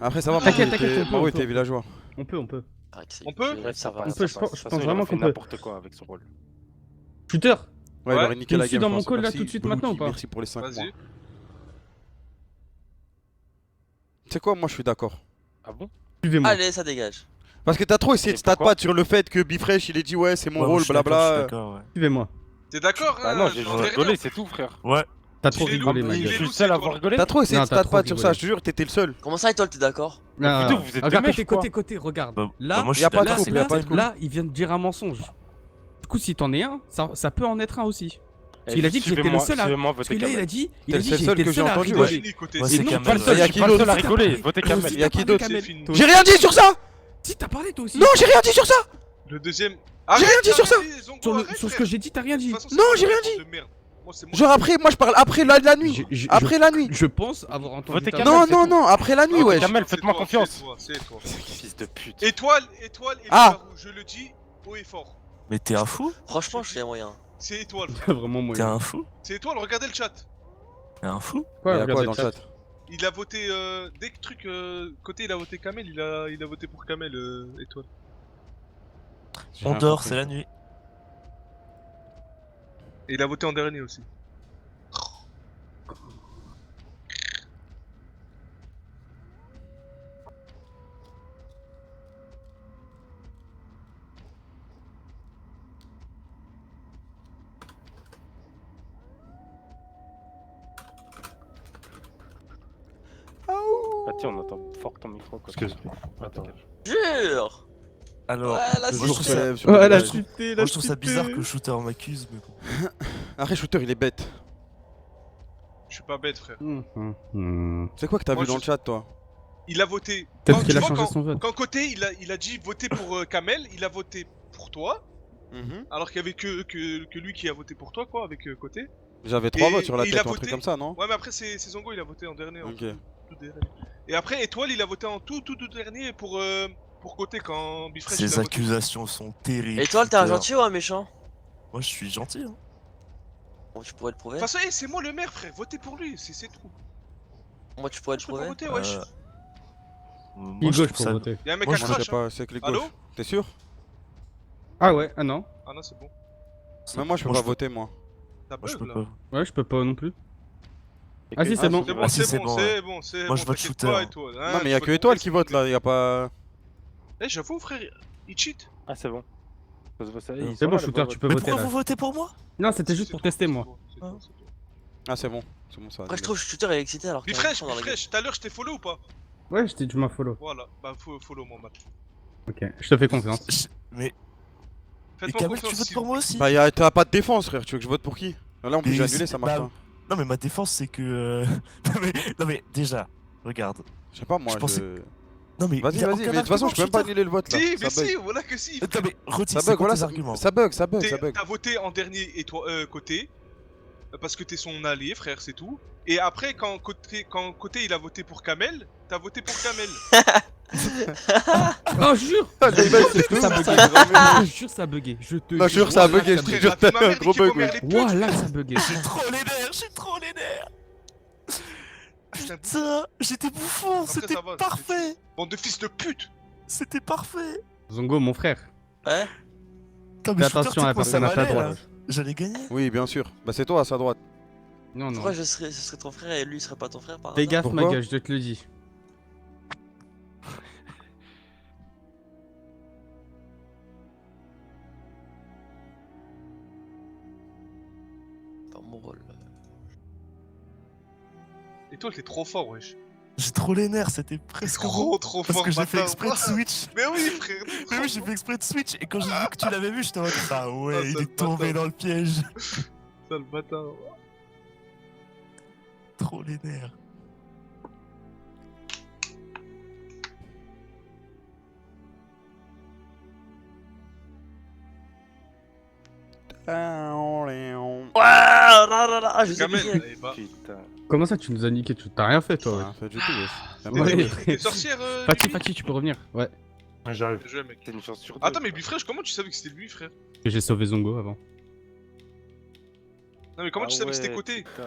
Après, ça va, T'inquiète, Maru, t'inquiète, Maru on était peut. villageois. On peut. Ah, que c'est- On peut je- Ouais, ça va. va, On peut, ça je va. pense- De toute je façon, pense il a vraiment fait qu'on peut. n'importe quoi avec son rôle. Shooter. Ouais, il Ouais. aurait niqué la Tu me suis game. dans je mon pense. call, là, Merci, tout de suite, Blue maintenant, Key, ou pas? Merci pour les 5 mois. Vas-y. Tu sais quoi, moi je suis d'accord. Ah bon? Suivez-moi. Allez, ça dégage. Parce que t'as trop essayé Et de stat pourquoi pas sur le fait que Bifresh il ait dit ouais, c'est mon Ouais, rôle, je suis d'accord, je suis blabla. d'accord, ouais. Suivez-moi. T'es d'accord? Bah hein, non, j'ai j'en juste ai rigolé, rien. c'est tout, frère. Ouais. T'as trop Il est rigolé, loup, ma il Je est gueule. suis le loup, seul à c'est avoir toi. rigolé. T'as trop essayé Non, de t'as stat trop pas sur ça, rigolé. je te jure, t'étais le seul. Comment ça, Étoile, t'es d'accord? Non, Plutôt, vous êtes regarde, des mèches, côté, quoi. regarde. Bah, Là, bah, moi, je y a suis pas de d'accord, couple, c'est y a la pas de tête. couple. là, il vient de dire un mensonge. Du coup, si t'en es un, ça peut en être un aussi. Parce Eh, qu'il a dit que j'étais le suivez-moi, seul à. suivez-moi, Parce votez que là, il a Kamel. dit, T'es le j'étais seul que le j'ai seul à entendu, rigoler. Fini, côté Ouais, c'est c'est non, Kamel. pas le Je seul, Y a suis qui pas le seul à d'autre rigoler, Toi votez aussi, Kamel. Y a qui t'as d'autre parlé, C'est Kamel. fini. Toi J'ai aussi. rien dit sur ça. Si, t'as parlé toi aussi. Non, j'ai rien dit sur ça. Le deuxième. J'ai rien dit sur ça. Sur ce que j'ai dit, t'as rien dit. Non, j'ai rien dit. Genre après, moi je parle après la nuit. Après la nuit. Je pense avoir entendu. Votez ta Kamel, voix. Non, c'est non, tout. non, après la nuit, Ouais, wesh. Kamel, faites-moi confiance. C'est toi. Fils de pute. Étoile et Ah. loup-garou, je le dis haut et fort. Mais t'es un fou? Franchement, je fais moyen. C'est étoile. Vraiment T'es moyen. un fou? C'est étoile, regardez le chat. T'es un fou? Il y Quoi, a quoi regardez dans le chat? Il a voté dès que truc côté il a voté Kamel, il a voté pour Kamel étoile. J'ai On rien dort, compris. c'est la nuit. Et il a voté en dernier aussi. Fatih, on entend fort ton micro. Quoi. Excuse-moi. Attends. Jure. Alors, Ouais, là, moi, je trouve c'est- ça, sur Oh, les elle a images. chuté, moi, je trouve ça bizarre que Shooter m'accuse, mais bon. Après, Shooter, il est bête. Je suis pas bête, frère. C'est quoi que t'as Moi, vu dans je- le chat, toi? Il a voté. Peut-être Quand- qu'il tu a vois, changé quand- son vote. Quand côté, il a dit voter pour Kamel, il a voté pour toi. Mhm. Alors qu'il y avait que lui qui a voté pour toi, quoi, avec côté. J'avais 3 Et- votes sur la et il tête a ou un truc voté- comme ça, non? Ouais, mais après, c'est Zongo, il a voté en dernier. Ok. Tout dernier. Et après, Étoile, il a voté en tout dernier pour côté quand Bifresh. il a Ces voté. accusations sont terribles. Et toi, t'es un Shooter. gentil ou un méchant? Moi, je suis gentil. Hein. Bon, tu pourrais le De prouver. toute façon, c'est moi le maire, frère. Votez pour lui, c'est tout. Moi, tu pourrais le Je peux pas prouver. voter, wesh. Moi, Il je gauche trouve pour ça. voter. Y'a un mec Moi, à je sais crash. Hein. pas, c'est clic Allô? gauche. T'es sûr? Ah ouais, ah non. Ah non, c'est bon. Même moi, je peux Moi, pas je voter, moi. T'as Moi, je bug peux là. pas. Ouais, je peux pas non plus. Et Ah que- si, c'est bon. C'est bon, Ah, si, c'est c'est bon, bon, c'est bon, c'est Moi, bon. je vote t'inquiète Shooter. pas, Étoile, hein, Non, mais tu y'a votes que pour Étoile lui, qui c'est vote bon. là, y'a pas. Eh, j'avoue, frère, il cheat. Ah, c'est bon. C'est bon, Shooter, tu peux Mais voter pourquoi là. vous votez pour moi? Non, c'était juste C'est pour bon, tester c'est moi. bon, c'est bon, c'est bon. Ah, c'est bon. C'est bon, ça. Après, je trouve que Shooter est excité alors qu'il y a un Bifresh, méchant dans la gueule. tout à l'heure, je t'ai follow ou pas? Ouais, tu m'as follow. Voilà, bah follow moi maintenant. Ok, je te fais confiance. Mais. Et Faites-moi Kamel, tu confiance. votes s'il pour vous moi aussi? Bah, t'as pas de défense, frère. Tu veux que je vote pour qui? Là, en plus, Mais j'ai annulé, c'est- ça marche bah, pas. Non, mais ma défense, c'est que. non, mais déjà, regarde. Je sais pas, moi, je pensais- je. Non, mais. Vas-y, y a vas-y, aucun mais de toute façon, argument, je peux même pas Shooter. annuler le vote là. Si, Ça mais bug. si, voilà que si. Non, mais retire, Ça c'est bug, quoi voilà, tes ça arguments? ça bug, ça bug, ça bug. T'as voté en dernier et toi, côté. Parce que t'es son allié, frère, c'est tout. Et après, quand côté il a voté pour Kamel, t'as voté pour Kamel. Oh, jure Ah, le mec, c'est Ça tout. buguait. Je jure, ça bugué. Je te Non, jure, ça a bugué, je te Frère, jure, la t'as vie de ma un mère, gros l'équipe au bug, maire, ouais. les putes. Ouah, là, ça buguait. J'ai trop les nerfs, j'ai trop les nerfs! Putain, Putain, j'étais bouffon, Après, c'était ça va, parfait! bande de fils de pute. C'était parfait! Zongo, mon frère. Ouais. Putain, Fais Shooter, attention tu sais à la comment ça personne à ta m'allait, là? droite. J'allais gagner? Oui, bien sûr. Bah, c'est toi à sa droite. Non, non. Pourquoi ce serait ton frère et lui il serait pas ton frère par Fais hasard? gaffe, ma Pourquoi gueule, je te le dis. Pas mon rôle. Et toi, t'es trop fort, wesh. J'ai trop les nerfs, c'était presque bon. Trop Parce fort, que j'ai fait bâtard. exprès de switch. Mais oui, frère. Mais oui, j'ai fait exprès de switch. Et quand j'ai vu que tu l'avais vu, j'étais en mode ah ouais, Ah, il sale est tombé bâtard. dans le piège. Sale bâtard. Trop les nerfs. Ah, je sais Kamel, plus. eh bah. Putain. Comment ça, tu nous as niqué? T'as rien fait, toi, Rien ouais. fait du tout, wesh. T'es- Ouais. t'es sorcière, Fatih, Lily Fatih, tu peux revenir. Ouais. Ouais, j'arrive. Bien joué, mec. C'est une chance sur deux. Attends, mais Bifresh, comment tu savais que c'était lui, frère? Et j'ai sauvé Zongo avant. Non, mais comment Ah tu savais que c'était ouais, côté? putain.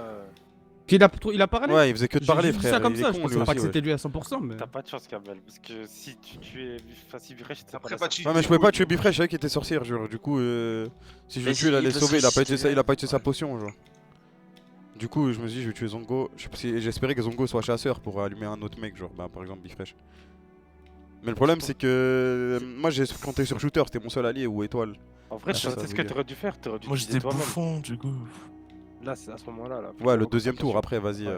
Puis il a parlé. Ouais, il faisait que de J'ai parler, juste dit frère. ça comme Il est ça, con, je lui pensais pas aussi, que wesh. c'était lui à 100%, mais. T'as pas de chance, Kamel, parce que si tu tues. Enfin, si Bifresh, c'est pas Après, la Fatih. Ouais, mais je pouvais pas tuer Bifresh, je savais qu'il était sorcière, genre. Du coup, si je Mais le tue, il allait peut sauver. se ressusciter, Il a pas utilisé sa ouais. potion, genre. Du coup, je me suis dit, je vais tuer Zongo. J'espérais que Zongo soit chasseur pour allumer un autre mec, genre, bah, par exemple Bifresh. Mais le problème, c'est que moi j'ai compté sur Shooter, c'était mon seul allié ou étoile. En vrai, Ah, tu ça, sais ça ce veut que dire. t'aurais dû faire. T'aurais dû Moi utiliser j'étais toi-même. bouffon, du coup. Là, c'est à ce moment-là. Là, Ouais, le deuxième tour après, vas-y. Ouais.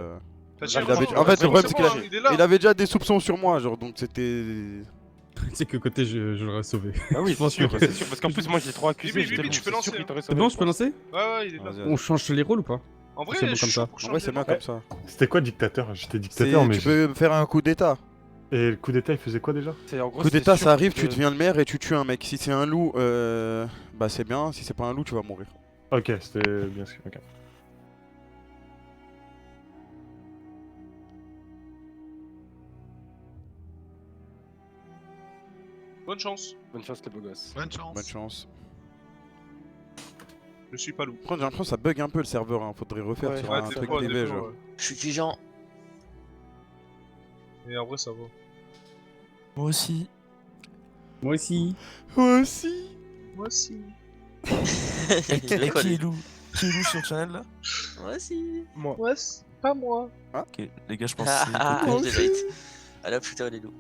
Fatih, Il vraiment, avait- vraiment, en fait, le problème, c'est c'est bon, qu'il hein, il est là. Il avait déjà des soupçons sur moi, genre, donc c'était. Tu sais que côté, je l'aurais sauvé. Ah oui, Je pense c'est sûr, que- c'est sûr. Parce qu'en plus, moi j'ai trop accusé. Bibi, j'étais Bibi, bon, tu peux c'est sûr lancer, qu'il hein. t'aurait C'est sauvé, bon, je je peux pense. lancer? Ouais, il est là. Vas-y, On change les rôles ou pas? En vrai, C'est bon je comme suis ça. chaud pour En vrai, changer, c'est bien non comme ça. C'était quoi dictateur? J'étais dictateur, mais. Tu peux faire un coup d'état. Et le coup d'état, il faisait quoi déjà? C'est- en gros, Coup c'est d'état, sûr ça arrive, que- tu deviens le maire et tu tues un mec. Si c'est un loup, bah c'est bien. Si c'est pas un loup, tu vas mourir. Ok, c'était bien sûr. Ok. Bonne chance. Bonne chance, les beaux gosses. Bonne chance. Bonne chance. Je suis pas loup. Par contre, j'ai l'impression que ça bug un peu le serveur. Hein. Faudrait refaire Ouais, sur Ouais, un des truc fois, des privé, fois, genre. ouais. Je suis Tijan. Et en vrai, ça va. Moi aussi. Moi aussi. Moi aussi. Moi aussi. Il Qui rigole. est loup? Qui est loup sur le channel là? Moi aussi. Moi. Ouais, pas moi. Ok, les gars, je pense que c'est. Ah, côté. je l'ai Allez hop, Shooter les loups.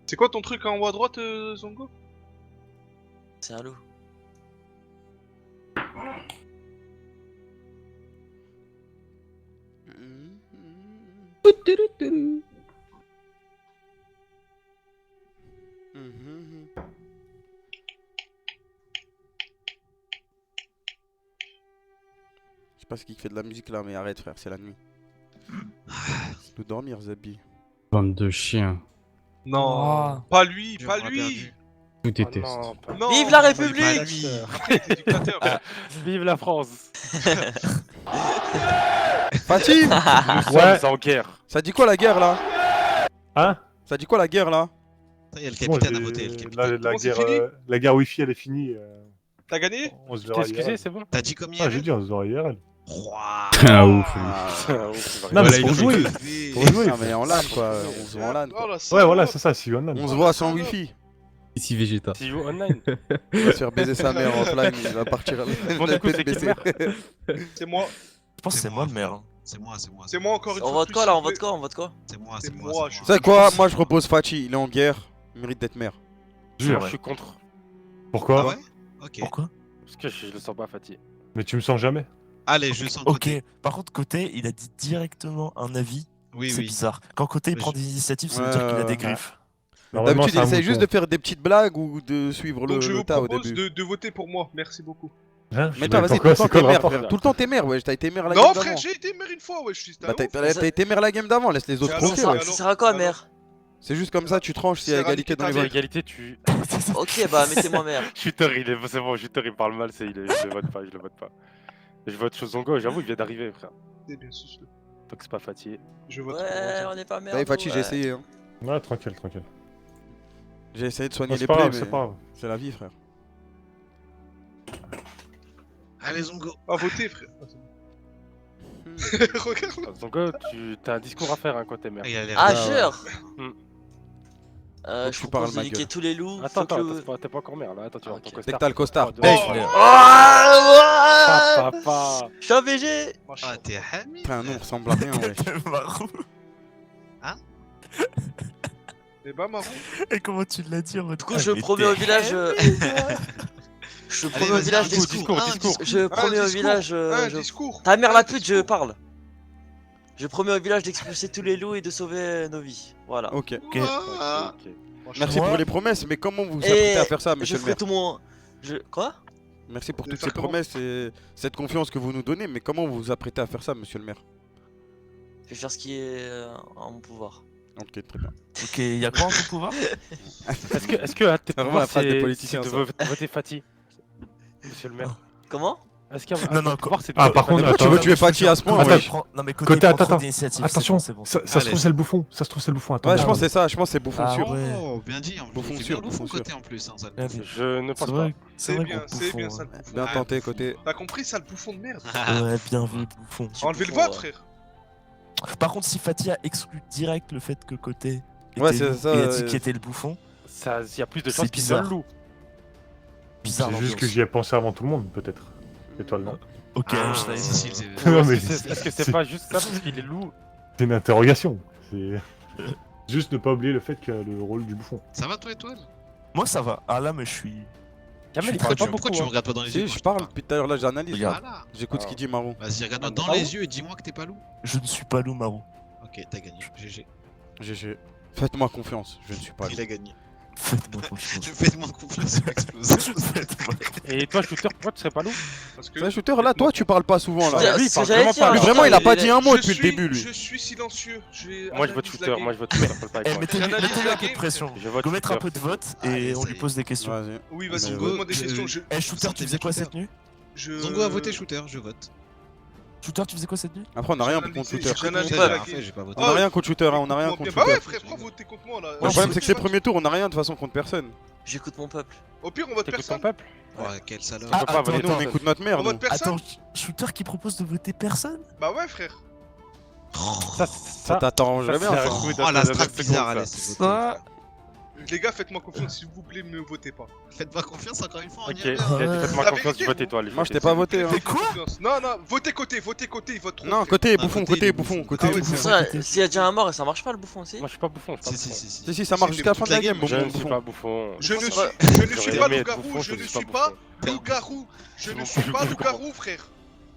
C'est quoi ton truc en haut à droite, Zongo? C'est un loup. Poutourou-tourou. Je sais pas ce qui fait de la musique là, mais arrête frère, c'est la nuit. De dormir, Zabi. Bande de chiens. Non, Oh. pas lui, J'ai pas vraiment lui. perdu. Tout Oh déteste. non, pas- Non. Vive la Pas République! lui. Éducateur. Vive la France! Fatih Nous Ouais. sommes en guerre. Ça dit quoi la guerre là? Hein? Ça dit quoi la guerre là? Il y a le Bon, capitaine à j'ai- voter. Le capitaine. Bon, c'est fini la guerre Wi-Fi, elle est finie. T'as gagné? On se Tu verra t'es excusé, IRL. c'est bon? T'as dit comme Ah, hier j'ai dit, on se verra IRL. Ah ouf. Non, Voilà, mais il pour faut jouer. jouer. Pour jouer. Non mais en LAN quoi, on se voit en LAN quoi. Oh, la Ouais, salope. voilà, c'est ça, si on a. On se voit sans wifi. Ici Vegeta. Si joue online. Il va se faire baiser sa mère offline, il va partir Bon, la du coup, tête c'est qui le baissée. C'est moi. Je pense que c'est moi le maire. C'est moi, c'est moi. C'est moi encore une fois. On vote plus, quoi là? s'il On vous vote quoi? On vote quoi? C'est moi, C'est c'est moi, moi. je suis- Tu sais quoi? Moi je propose Fatih, il est en guerre, il mérite d'être maire. Jure. Je suis contre. Pourquoi? Ah ouais? Ok. Pourquoi? Parce que je le sens pas fatigué. Mais tu me sens jamais. Allez, je sens. Ok, par contre, Côté, il a dit directement un avis. Oui, C'est oui. bizarre. Quand Côté il Mais prend je- des initiatives, ça veut dire qu'il a des griffes. Normalement, D'habitude c'est il un essaye juste de mouton. faire des petites blagues ou de suivre Donc je le vous tas au propose début. de voter pour moi. Merci beaucoup. Hein? Mais toi vas-y, tout pourquoi, le temps c'est quoi t'es le maire rapport? frère. Tout le temps t'es maire, ouais, t'as été maire la Non game frère, d'avant. j'ai été maire une fois, ouais, je suis Bah un ouf. t'as été maire la game d'avant, laisse les autres alors, profiter. c'est ouais. alors- Ça sert à quoi, alors- mère? C'est juste comme ça, tu tranches s'il y a C'est égalité dans les radiquer À ta votes. égalité, tu. Ok, bah mettez-moi mère. Shooter, c'est bon, Shooter, il parle mal, je le vote pas, je le vote pas. Je vote Chozongo, j'avoue, il vient d'arriver, frère. C'est bien sûr. Donc c'est pas fatigué. Je vote Ouais, on est pas mère. T'as nous, Fatih, j'ai ouais. essayé. Hein. Ouais, tranquille, tranquille. J'ai essayé de soigner C'est les pas plaies, grave, mais c'est pas grave. c'est la vie frère. Allez, Zongo. Ah, voter frère. Regarde. Zongo, t'as un discours à faire hein, quand t'es maire. Il a l'air. Ah, ouais. jure! Hmm. Faut que Je tu parles, propose de ma niquer gueule. tous les loups. Attends, faut que attends, le- t'es pas encore maire là. Attends, tu vas Ok. ton Dès costard. que t'as le costard, Trois, deux, bang. un. Ah, Papa. Je suis un VG! Ah, t'es Hamid. Putain, non, on ressemble à rien, ouais. Marou. Et bah marron. Et comment tu l'as dit en mode Du coup, je promets au village. Je promets au vas-y, village un discours, un discours. Je promets au village. Un discours. Ta mère Un la pute, discours. je parle. Je promets au village d'expulser tous les loups et de sauver nos vies. Voilà. Ok. Ah. Ok, ok. Merci Moi- pour les promesses, mais comment vous vous Et apprêtez à faire ça, Je monsieur le ferai maire? tout mon. Quoi? Merci pour De toutes faire ces comment promesses et cette confiance que vous nous donnez, mais comment vous vous apprêtez à faire ça, monsieur le maire? Je vais faire ce qui est en mon pouvoir. Ok, très bien. Ok, y a quoi en ton pouvoir? Est-ce que à tes C'est vraiment pouvoirs, la phrase des c'est politiciens, de ça. voter Fatih, monsieur le maire? Comment? Est-ce qu'il y a Non, non, tes pouvoirs, c'est de Ah, voter par contre, Fatih? Pourquoi tu veux tuer Fatih à ce point? Attends, wesh Non, mais Côté, Côté, attends, Attention, c'est bon. ça se Allez. trouve c'est le bouffon. Ça se trouve c'est le bouffon. Attends, Ouais, je attends. pense que c'est ça, je pense que c'est bouffon Ah sûr. ouais. Oh, bien dit. En plus, Bouffon c'est sûr, bien bouffon bouffon sûr. côté en plus. Hein, ça. Ouais, Je ne pense C'est pas. vrai, C'est vrai bien, qu'on c'est bien, confond, sale ouais. bouffon. Bien tenté, côté. T'as compris, sale bouffon de merde? Ouais, bien vu, bouffon. Enlevez le bouffon, vote, ouais. frère. Par contre, si Fatih a exclu direct le fait que Côté Ouais, était c'est loup ça, et a dit qu'il était le bouffon, Il y a plus de C'est chances qu'il bizarre. soit le loup. bizarre C'est juste l'ambiance. que j'y ai pensé avant tout le monde, peut-être. Et toi, non? Ok, Ah, Einstein. Cécile, c'est. Non, mais Est-ce que c'est pas juste ça parce qu'il est loup? c'est une interrogation. C'est juste ne pas oublier le fait qu'il y a le rôle du bouffon. Ça va toi, Étoile? Moi, ça va. Ah là, mais je suis. Kamel, il Pourquoi fait pas tu- beaucoup. Pourquoi tu me hein. regardes pas dans les yeux Si, quand je te parle depuis tout à l'heure, là j'analyse. Regarde. Voilà. J'écoute ce qu'il dit, Marron. Vas-y, regarde-moi dans Ah les ouais yeux et dis-moi que t'es pas loup. Je ne suis pas loup, Marou. Ok, t'as gagné. GG. GG. Faites-moi confiance, je ne suis pas Il a gagné. Faites-moi confiance. Faites-moi confiance, il explose. Faites-moi Et toi, Shooter, pourquoi tu serais pas loup? Parce que. Ouais, Shooter, là, toi, tu parles pas souvent, là. C'est lui, il ce parle que j'allais vraiment dire, pas. Lui, alors, vraiment, il a pas est- dit un mot Je depuis le suis- début, lui. Je suis silencieux. Moi, je vote Shooter, moi, je vote Shooter, parle pas avec Eh, moi. mettez-lui J'analyse mettez-lui la un peu de game, pression. Je vote Go mettre un Shooter. peu de vote Allez, et on ça lui y est. pose des questions. Vas-y. Oui, vas-y, Mais pose-moi des questions. Eh, Shooter, tu faisais quoi cette nuit? Zongo a voté Shooter, je vote. Shooter, tu faisais quoi cette nuit? Après, on a rien J'analyse- contre Shooter. j'analyse Mon la peuple. game. J'ai pas voté. On a rien contre Shooter, hein, on a rien Écoute-moi contre bien. Bah ouais, Shooter. frère, pourquoi voter contre moi là? Le problème, c'est que c'est le premier tour, on a rien de toute façon contre personne. J'écoute mon peuple. Au pire, on vote T'écoutes ton personne. peuple? Ouais, quel salaud. Ah, peut pas attends, voter Nous, on personne. écoute notre mère, On nous. vote personne. Attends, Shooter qui propose de voter personne? Bah ouais, frère. Ça, Ça t'arrange jamais, c'est un enfin. coup Oh la de strap seconde, bizarre, ça. allez, c'est voté. Ça. Les gars, faites-moi confiance, s'il vous plaît, me votez pas. Faites-moi confiance encore une fois, on Ok, y il a revient. dit faites-moi La confiance, vérité, tu votes Étoile. Moi, je t'ai pas voté, hein. Mais quoi? Non, non, votez côté, ils votent trop. Non, frère. côté Ah, bouffon, côté, côté les bouffon, bouffons. côté Ah ouais, bouffon. c'est Ça, côté. s'il y a déjà un mort et ça marche pas le bouffon aussi? Moi, je suis pas bouffon. Si, si, si. Si, si, ça marche Si, jusqu'à la fin de la toute la game, game, Je bouffon, ne suis bouffon. pas bouffon. Je ne suis, Ouais. je ne suis J'aurais pas aimé être loup-garou, bouffon, je je ne suis suis pas pas bouffon. loup-garou. Je ne suis pas loup-garou, frère.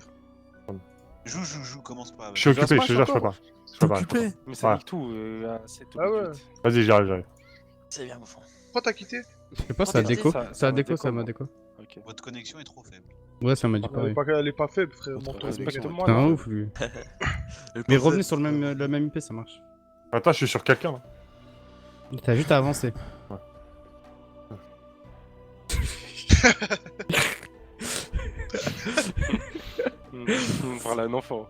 frère. Joue, commence pas. Je suis occupé, je te jure, je peux pas. Ça va, occupé. Mais ça Ouais. nique tout. C'est tout. Ah de ouais. suite. Vas-y, j'arrive. C'est bien, mon frère. Pourquoi t'as quitté? Je sais pas, Oh, ça a t'as déco. dit, ça Ça a m'a déco, déco, ça m'a moi. déco. Ok. Votre connexion est trop faible. Ouais, ça m'a dit Elle pareil. elle est pas faible, frère. Votre Montre-toi. Respecte-moi. C'est un là. ouf, lui. Mais revenez sur le même IP, ça marche. Attends, je suis sur quelqu'un là. T'as juste à avancer. On parle à un enfant.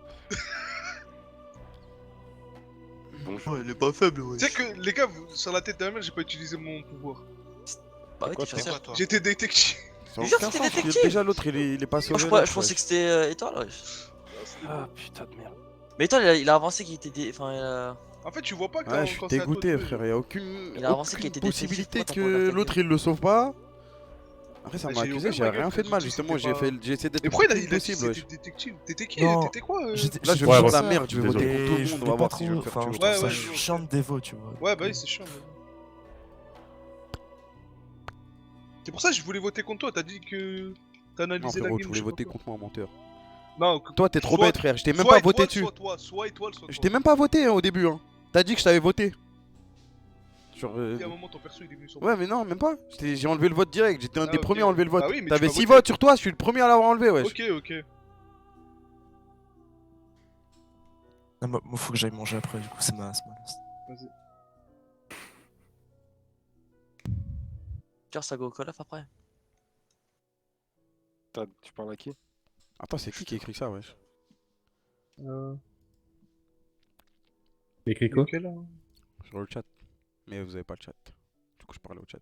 Bonjour. Elle est pas faible, ouais. Tu sais que, les gars, sur la tête de la mère, j'ai pas utilisé mon pouvoir. Bah oui, Quoi, t'es toi chasseur. toi J'étais détective. Ça a Jure, aucun c'était sens, parce que détective. déjà l'autre il est pas sauvé. Je pensais que c'était Étoile, ouais. Ah putain de merde. Mais Étoile, il a avancé qu'il était. Enfin, il a. En fait, tu vois pas que Ouais, je suis quand c'est à toi de dégoûté, jouer, frère. Y'a aucune, Il a avancé qu'il était possibilité détective, pourquoi t'as pas que regardé l'autre il le sauve pas. Après, ça Mais m'a j'ai accusé, aucun j'ai moyen rien que fait de mal. tu dis Justement, c'était pas- j'ai essayé d'être Mais pourquoi le il plus a dit possible, que wesh. c'était détective? T'étais qui? Non. T'étais quoi Là, J'étais- je j'étais vais Ouais, faire voilà. la merde, je vais voter Désolé. pour tout le je monde. On voulais va pas voir si je vais trop. le faire Enfin, tuer. je trouve Ouais, ça ouais, chiant de dévo, tu vois. Ouais, bah oui, c'est chiant. mais- C'est pour ça que je voulais voter contre toi. T'as dit que t'as Non, analysé la frérot, game. tu je voulais sais pas voter quoi. contre moi, menteur. Non, Toi, t'es trop soit- bête, frère. Je t'ai même soit pas Étoile, voté dessus. Soit toi, soit Étoile, soit Je toi. t'ai même pas voté hein, au début. Hein. T'as dit que je t'avais voté. Sur, Et à un moment, ton perso il est venu sur Ouais, mais non, même pas. J'ai enlevé le vote direct. J'étais un Ah, des ok. premiers à enlever le vote. Ah oui, mais tu T'avais m'as 6 voté. votes sur toi, je suis le premier à l'avoir enlevé, wesh. Ok, ok. Ah, moi, faut que j'aille manger après, du coup, c'est ma. Vas-y. Tiens, ça go call off après. Tu parles à qui? Attends, c'est qui écrit ça, wesh? Écrit quoi? Lequel, là Sur le chat. Mais vous avez pas le chat. Du coup, je parlais au chat.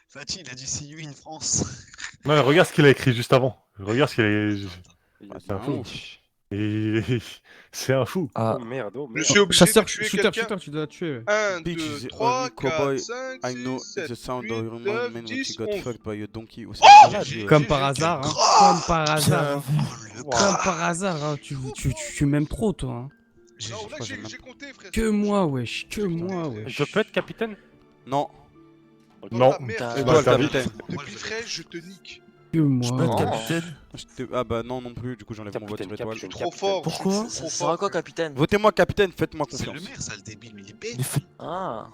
Fatih, il a dit see you in France. Non, mais regarde ce qu'il a écrit juste avant. Regarde ce qu'il a. Ah, C'est un fou. Et... C'est un fou. Ah, Oh merde, oh Je merde. suis obligé Chasseur, de tuer shooter, quelqu'un. shooter, tu dois tuer. 1, Bitch 2, is 3, only cowboy. 4, 5, I know 6, 7, the sound 8, of your 9, man when she 10, got 11. fucked by a donkey. Oh, c'est Oh malade, J'ai- wesh. Comme j'ai- par j'ai- hasard, hein. Oh, Comme par hasard, hein. le Comme crâne. par hasard, hein. Tu m'aimes trop, toi. Hein. J'ai- Non, je là crois que j'ai j'ai compté, frère. Que moi, wesh. Que moi, wesh. Je peux être capitaine? Non. Dans Non. ta mère, Putain. frère. Et toi, le t'as vu. capitaine. Depuis fraîche, je te nique. Que moi. je peux être Non. capitaine. Ah bah non, non plus. Du coup, j'enlève mon vote sur Capitaine, étoile. Je suis capitaine. trop fort. Pourquoi je suis Ça trop sert à fort, quoi, frère. capitaine? Votez-moi capitaine, faites-moi C'est le confiance. maire, ça, le débile, mais il est bête. Mais, Ah.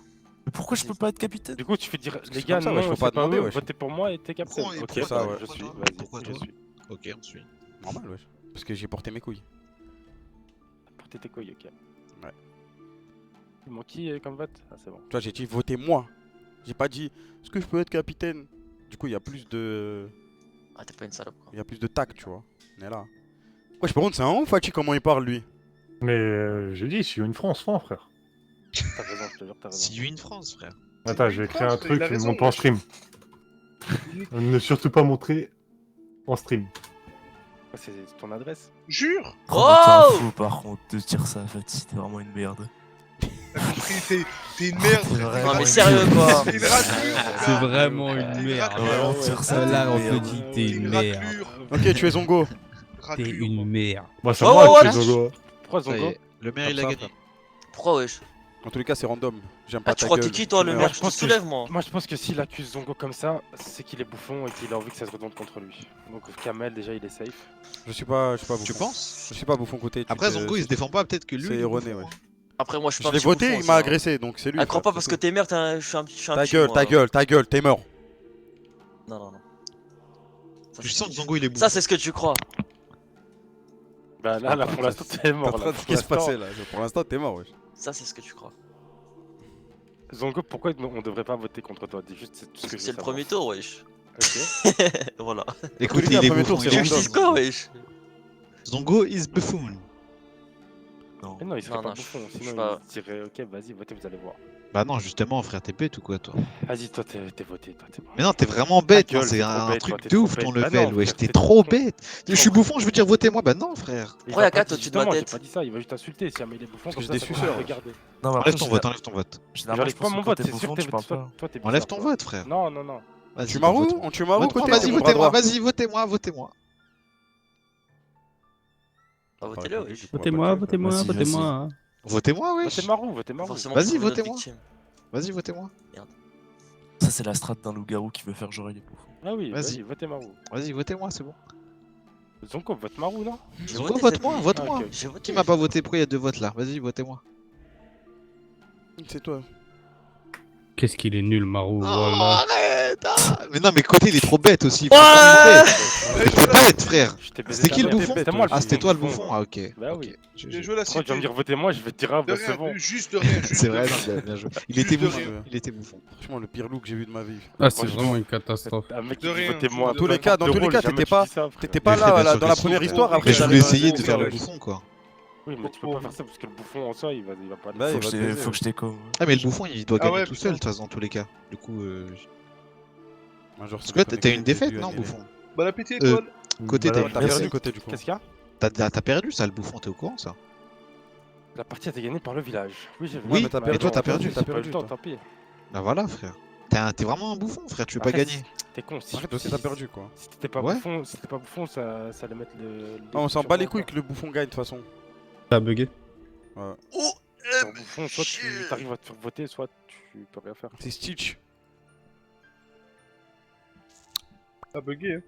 mais pourquoi je peux pas être capitaine? Du coup, tu fais dire, que les c'est gars, comme ça, ouais, non, je peux c'est pas pas demander, eux, wesh. votez pour moi et t'es capitaine. Pourquoi- Ok, pourquoi ça, toi, ouais. je pourquoi suis, toi vas-y, Pourquoi je toi suis. Ok, on suit. Normal, wesh. Parce que j'ai porté mes couilles. Portez tes couilles, ok. Ouais. Ils m'ont qui comme vote? Ah, c'est bon. Tu vois, j'ai dit votez-moi. J'ai pas dit est-ce que je peux être capitaine. Du coup, il y a plus de. Ah, t'es pas une salope, quoi. Il y a plus de tact, tu vois. On est là. Wesh, par contre, c'est un ouf, Fatih, comment il parle, lui. Mais j'ai dit, c'est une France, frère. T'as raison, je te jure, t'as raison. See you in France, frère. Attends, une je vais créer France, un truc, il a je raison, monte en wesh. stream. Ne surtout pas montrer en stream. C'est ton adresse? Jure. Oh, mais t'es un Oh fou par contre de dire ça, Fatih, t'es vraiment une merde. T'as compris, t'es une merde. C'est frère. vrai. Non, mais sérieux, quoi. T'es une raclure. C'est vraiment une merde. Vraiment, dire ça, Là, t'es on une te merde. dit que t'es T'es une une merde. raclure. Ok, tu es Zongo. T'es Raclure. une merde. Bah, c'est Oh, moi, oh, tu oh, es Zogo. Pourquoi Ça y Zongo? est, le maire, Comme il a ça, gagné. Pourquoi, wesh? En tous les cas, c'est random. J'aime pas Ah, tu ta crois que gueule. t'es qui, toi, le Tu maire? me- Je te soulève, moi. Moi, je pense que s'il accuse Zongo comme ça, c'est qu'il est bouffon et qu'il a envie que ça se retourne contre lui. Donc Kamel, déjà, il est safe. Je suis pas bouffon. Tu penses? Je suis pas bouffon côté. tu Après, te- Zongo, il se défend pas, peut-être que lui. C'est il est erroné, bouffon, ouais. hein. Après, moi, je suis Je pas un l'ai petit voté, bouffon il aussi, m'a hein. agressé, donc c'est lui. Ah, crois frère, pas parce c'est que tout. t'es mère, je suis un Ta petit, gueule, moi. ta gueule, ta gueule, t'es mort. Non, non, non. Ça, Je c'est- sens que Zongo, il est bouffon. Ça, c'est ce que tu crois. Bah là, pour l'instant, t'es mort. T'es en train là. de ce Pour qui se l'instant, passait là. Pour l'instant, t'es mort, wesh. Ça, c'est ce que tu crois. Zongo, pourquoi on devrait pas voter contre toi? Dis juste, c'est tout ce que je veux C'est le savoir. premier tour, wesh. Ok. Voilà. Écoute, Tous les il est premiers bouffon. tours, il c'est est Tu random. dis quoi, wesh? Zongo is buffoon. Non. Mais non, il serait Non, pas non, bouffon, je sinon pas- il dirait ok, vas-y, votez, vous allez voir. Bah non, justement, frère, t'es bête ou quoi, toi? Vas-y, toi, t'es voté, toi, t'es mort. Mais non, t'es vraiment bête, Ta gueule, hein, c'est t'es trop un bête, truc toi, t'es de trop ouf ton bête. Bah level, non, wesh, frère, t'es t'es trop trop bête. Je suis bouffon, je veux dire votez moi, bah non, frère. Il Ouais, va Aka, pas toi, dire- tu dois justement, j'ai tête. pas dit ça, il va juste insulter. Si jamais il est bouffon, Parce que comme j'ai ça, des ça va suceurs. regarder. Non, mais Enlève après, ton vote, enlève ton vote. généralement, J'enlève je pas pense mon que quand vote, t'es c'est sûr bouffon, que tu parles pas. toi, t'es Enlève bizarre, ton toi. vote, frère. Non, non, non. Vas-y, Tu m'as vote. on tue Marou Vote-moi, côté, vas-y, t'es mon bras votez-moi, droit. vas-y, votez-moi, votez-moi. Bah, votez-le, wesh. Votez-moi, votez-moi, Vas-y, votez-moi. hein. Votez-moi, wesh. Votez Marou, votez Marou. Forcément, Vas-y, tu trouves une autre votez-moi. victime. Vas-y, votez-moi. Ça, c'est la strat d'un loup-garou qui veut faire genre il est bouffon. Ah oui, Vas-y. vas-y, votez Marou. Vas-y, votez-moi, c'est bon. Zonko, vote Marou, non? J'ai Zonko, voté, vote-moi, cette nuit. vote-moi. Ah, ok. J'ai voté. Qui m'a pas voté? Pourquoi il y a 2 votes là? Vas-y, votez-moi. C'est toi. Qu'est-ce qu'il est nul, Marou. Oh, Voilà. arrête ah. Mais non, mais côté, il est trop bête aussi. Ouais. Il est trop bête, frère. Je t'ai baisé C'était ta qui le mère. bouffon? C'était moi le Ah, c'était toi le bouffon. bouffon? Ah, ok. Bah ok. oui. Bien joué la Quand tu vas me cité. dire votez moi, je vais te dire ah De bah rien, c'est bon. juste de rien. Juste C'est de vrai, rien. non, bien joué. Il Juste était de bouffon. rien. Il était bouffon. Franchement, le pire look que j'ai vu de ma vie. Ah, c'est Franchement, vraiment une catastrophe. Un mec qui De dit rien, votez moi. dans tous les cas, t'étais pas Mais là, frère, bien là, sûr dans que la si, première frère. histoire. Après, Mais je j'avais voulais dans essayer le de faire le ouais. bouffon, quoi. Oui, mais tu peux pas faire ça parce que le bouffon en soi, il va pas aller. Bah, Faut il que va je te t'ai- baiser. faut que je t'éco. Ah, mais le bouffon, il doit Ah gagner ouais, tout putain. seul, de toute façon, dans tous les cas. Du coup, Un jour, parce c'est que toi, déconnecté, t'as une défaite, début, non, année. bouffon? Bon appétit, Euh, étoile. Côté, Bah, t'as une T'as défaite. perdu côté du coup. Qu'est-ce qu'il y a? T'as perdu ça, le bouffon, t'es au courant, ça? La partie a été gagnée par le village. Oui, j'ai vu. Oui, mais t'as Bah, perdu, et toi, t'as attends, perdu, j'ai t'as pas eu le perdu, temps, toi. tant pis. Bah voilà, frère. T'es vraiment un bouffon, frère, tu veux pas Après, gagner. T'es con. Si Arrête aussi, t'as perdu quoi. Si t'étais pas Ouais. bouffon, ça allait mettre le. Ah, on s'en bat les sur couilles moi, que le bouffon gagne de toute façon. Ça a bugué. Oh, quoi. Sur bouffon, soit tu t'arrives à te faire voter, soit tu peux rien faire. C'est Stitch. T'as bugué. Hein.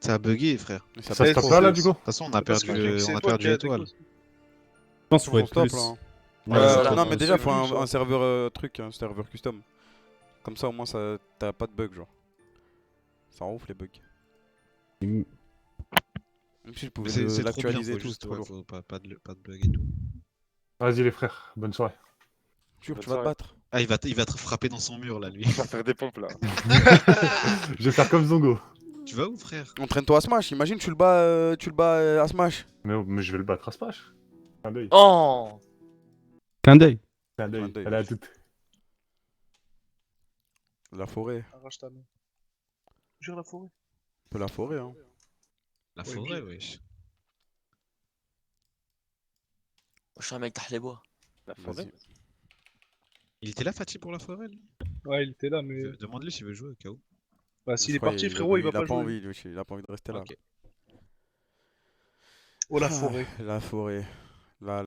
Ça a bugué, frère. De Ça se tape pas là, du coup? toute façon, on a Parce perdu, que c'est on a toi perdu qui as l'étoile. déco- Je pense qu'il faut On être stop plus. là. hein. Ouais, ça, Non, là, mais déjà, c'est faut plus, ça. un serveur truc, un serveur custom. Comme ça, au moins, t'as pas de bug, genre. Ça rend ouf les bugs. Même si je pouvais C'est trop bien, l'actualiser et faut tout, juste, c'est trop ouais, lourd. faut pas de bug et tout. Vas-y, les frères, bonne soirée. Tu Bonne vas te soirée. battre. Ah, il va te frapper dans son mur, là, lui. Il va faire des pompes là. Je vais faire comme Zongo. Tu vas où, frère? Entraîne-toi à Smash, imagine tu le bats à Smash. Mais je vais le battre à Smash. Un deuil. Oh. Clin d'œil. Un deuil. Un deuil. Elle a toute. La forêt. Arrache ta main. Jure la forêt. Un peu la forêt, hein. La Ouais, forêt, bien. wesh. Je suis un mec les bois. La forêt. Vas-y. Il était là, Fatih, pour la forêt, lui? Ouais, il était là, mais. Demande-lui s'il veut jouer au cas où. Bah, s'il Je est crois parti, il- frérot, il va a pas jouer. envie, lui, il a pas envie de rester là. Ok. Oh, la forêt. La forêt.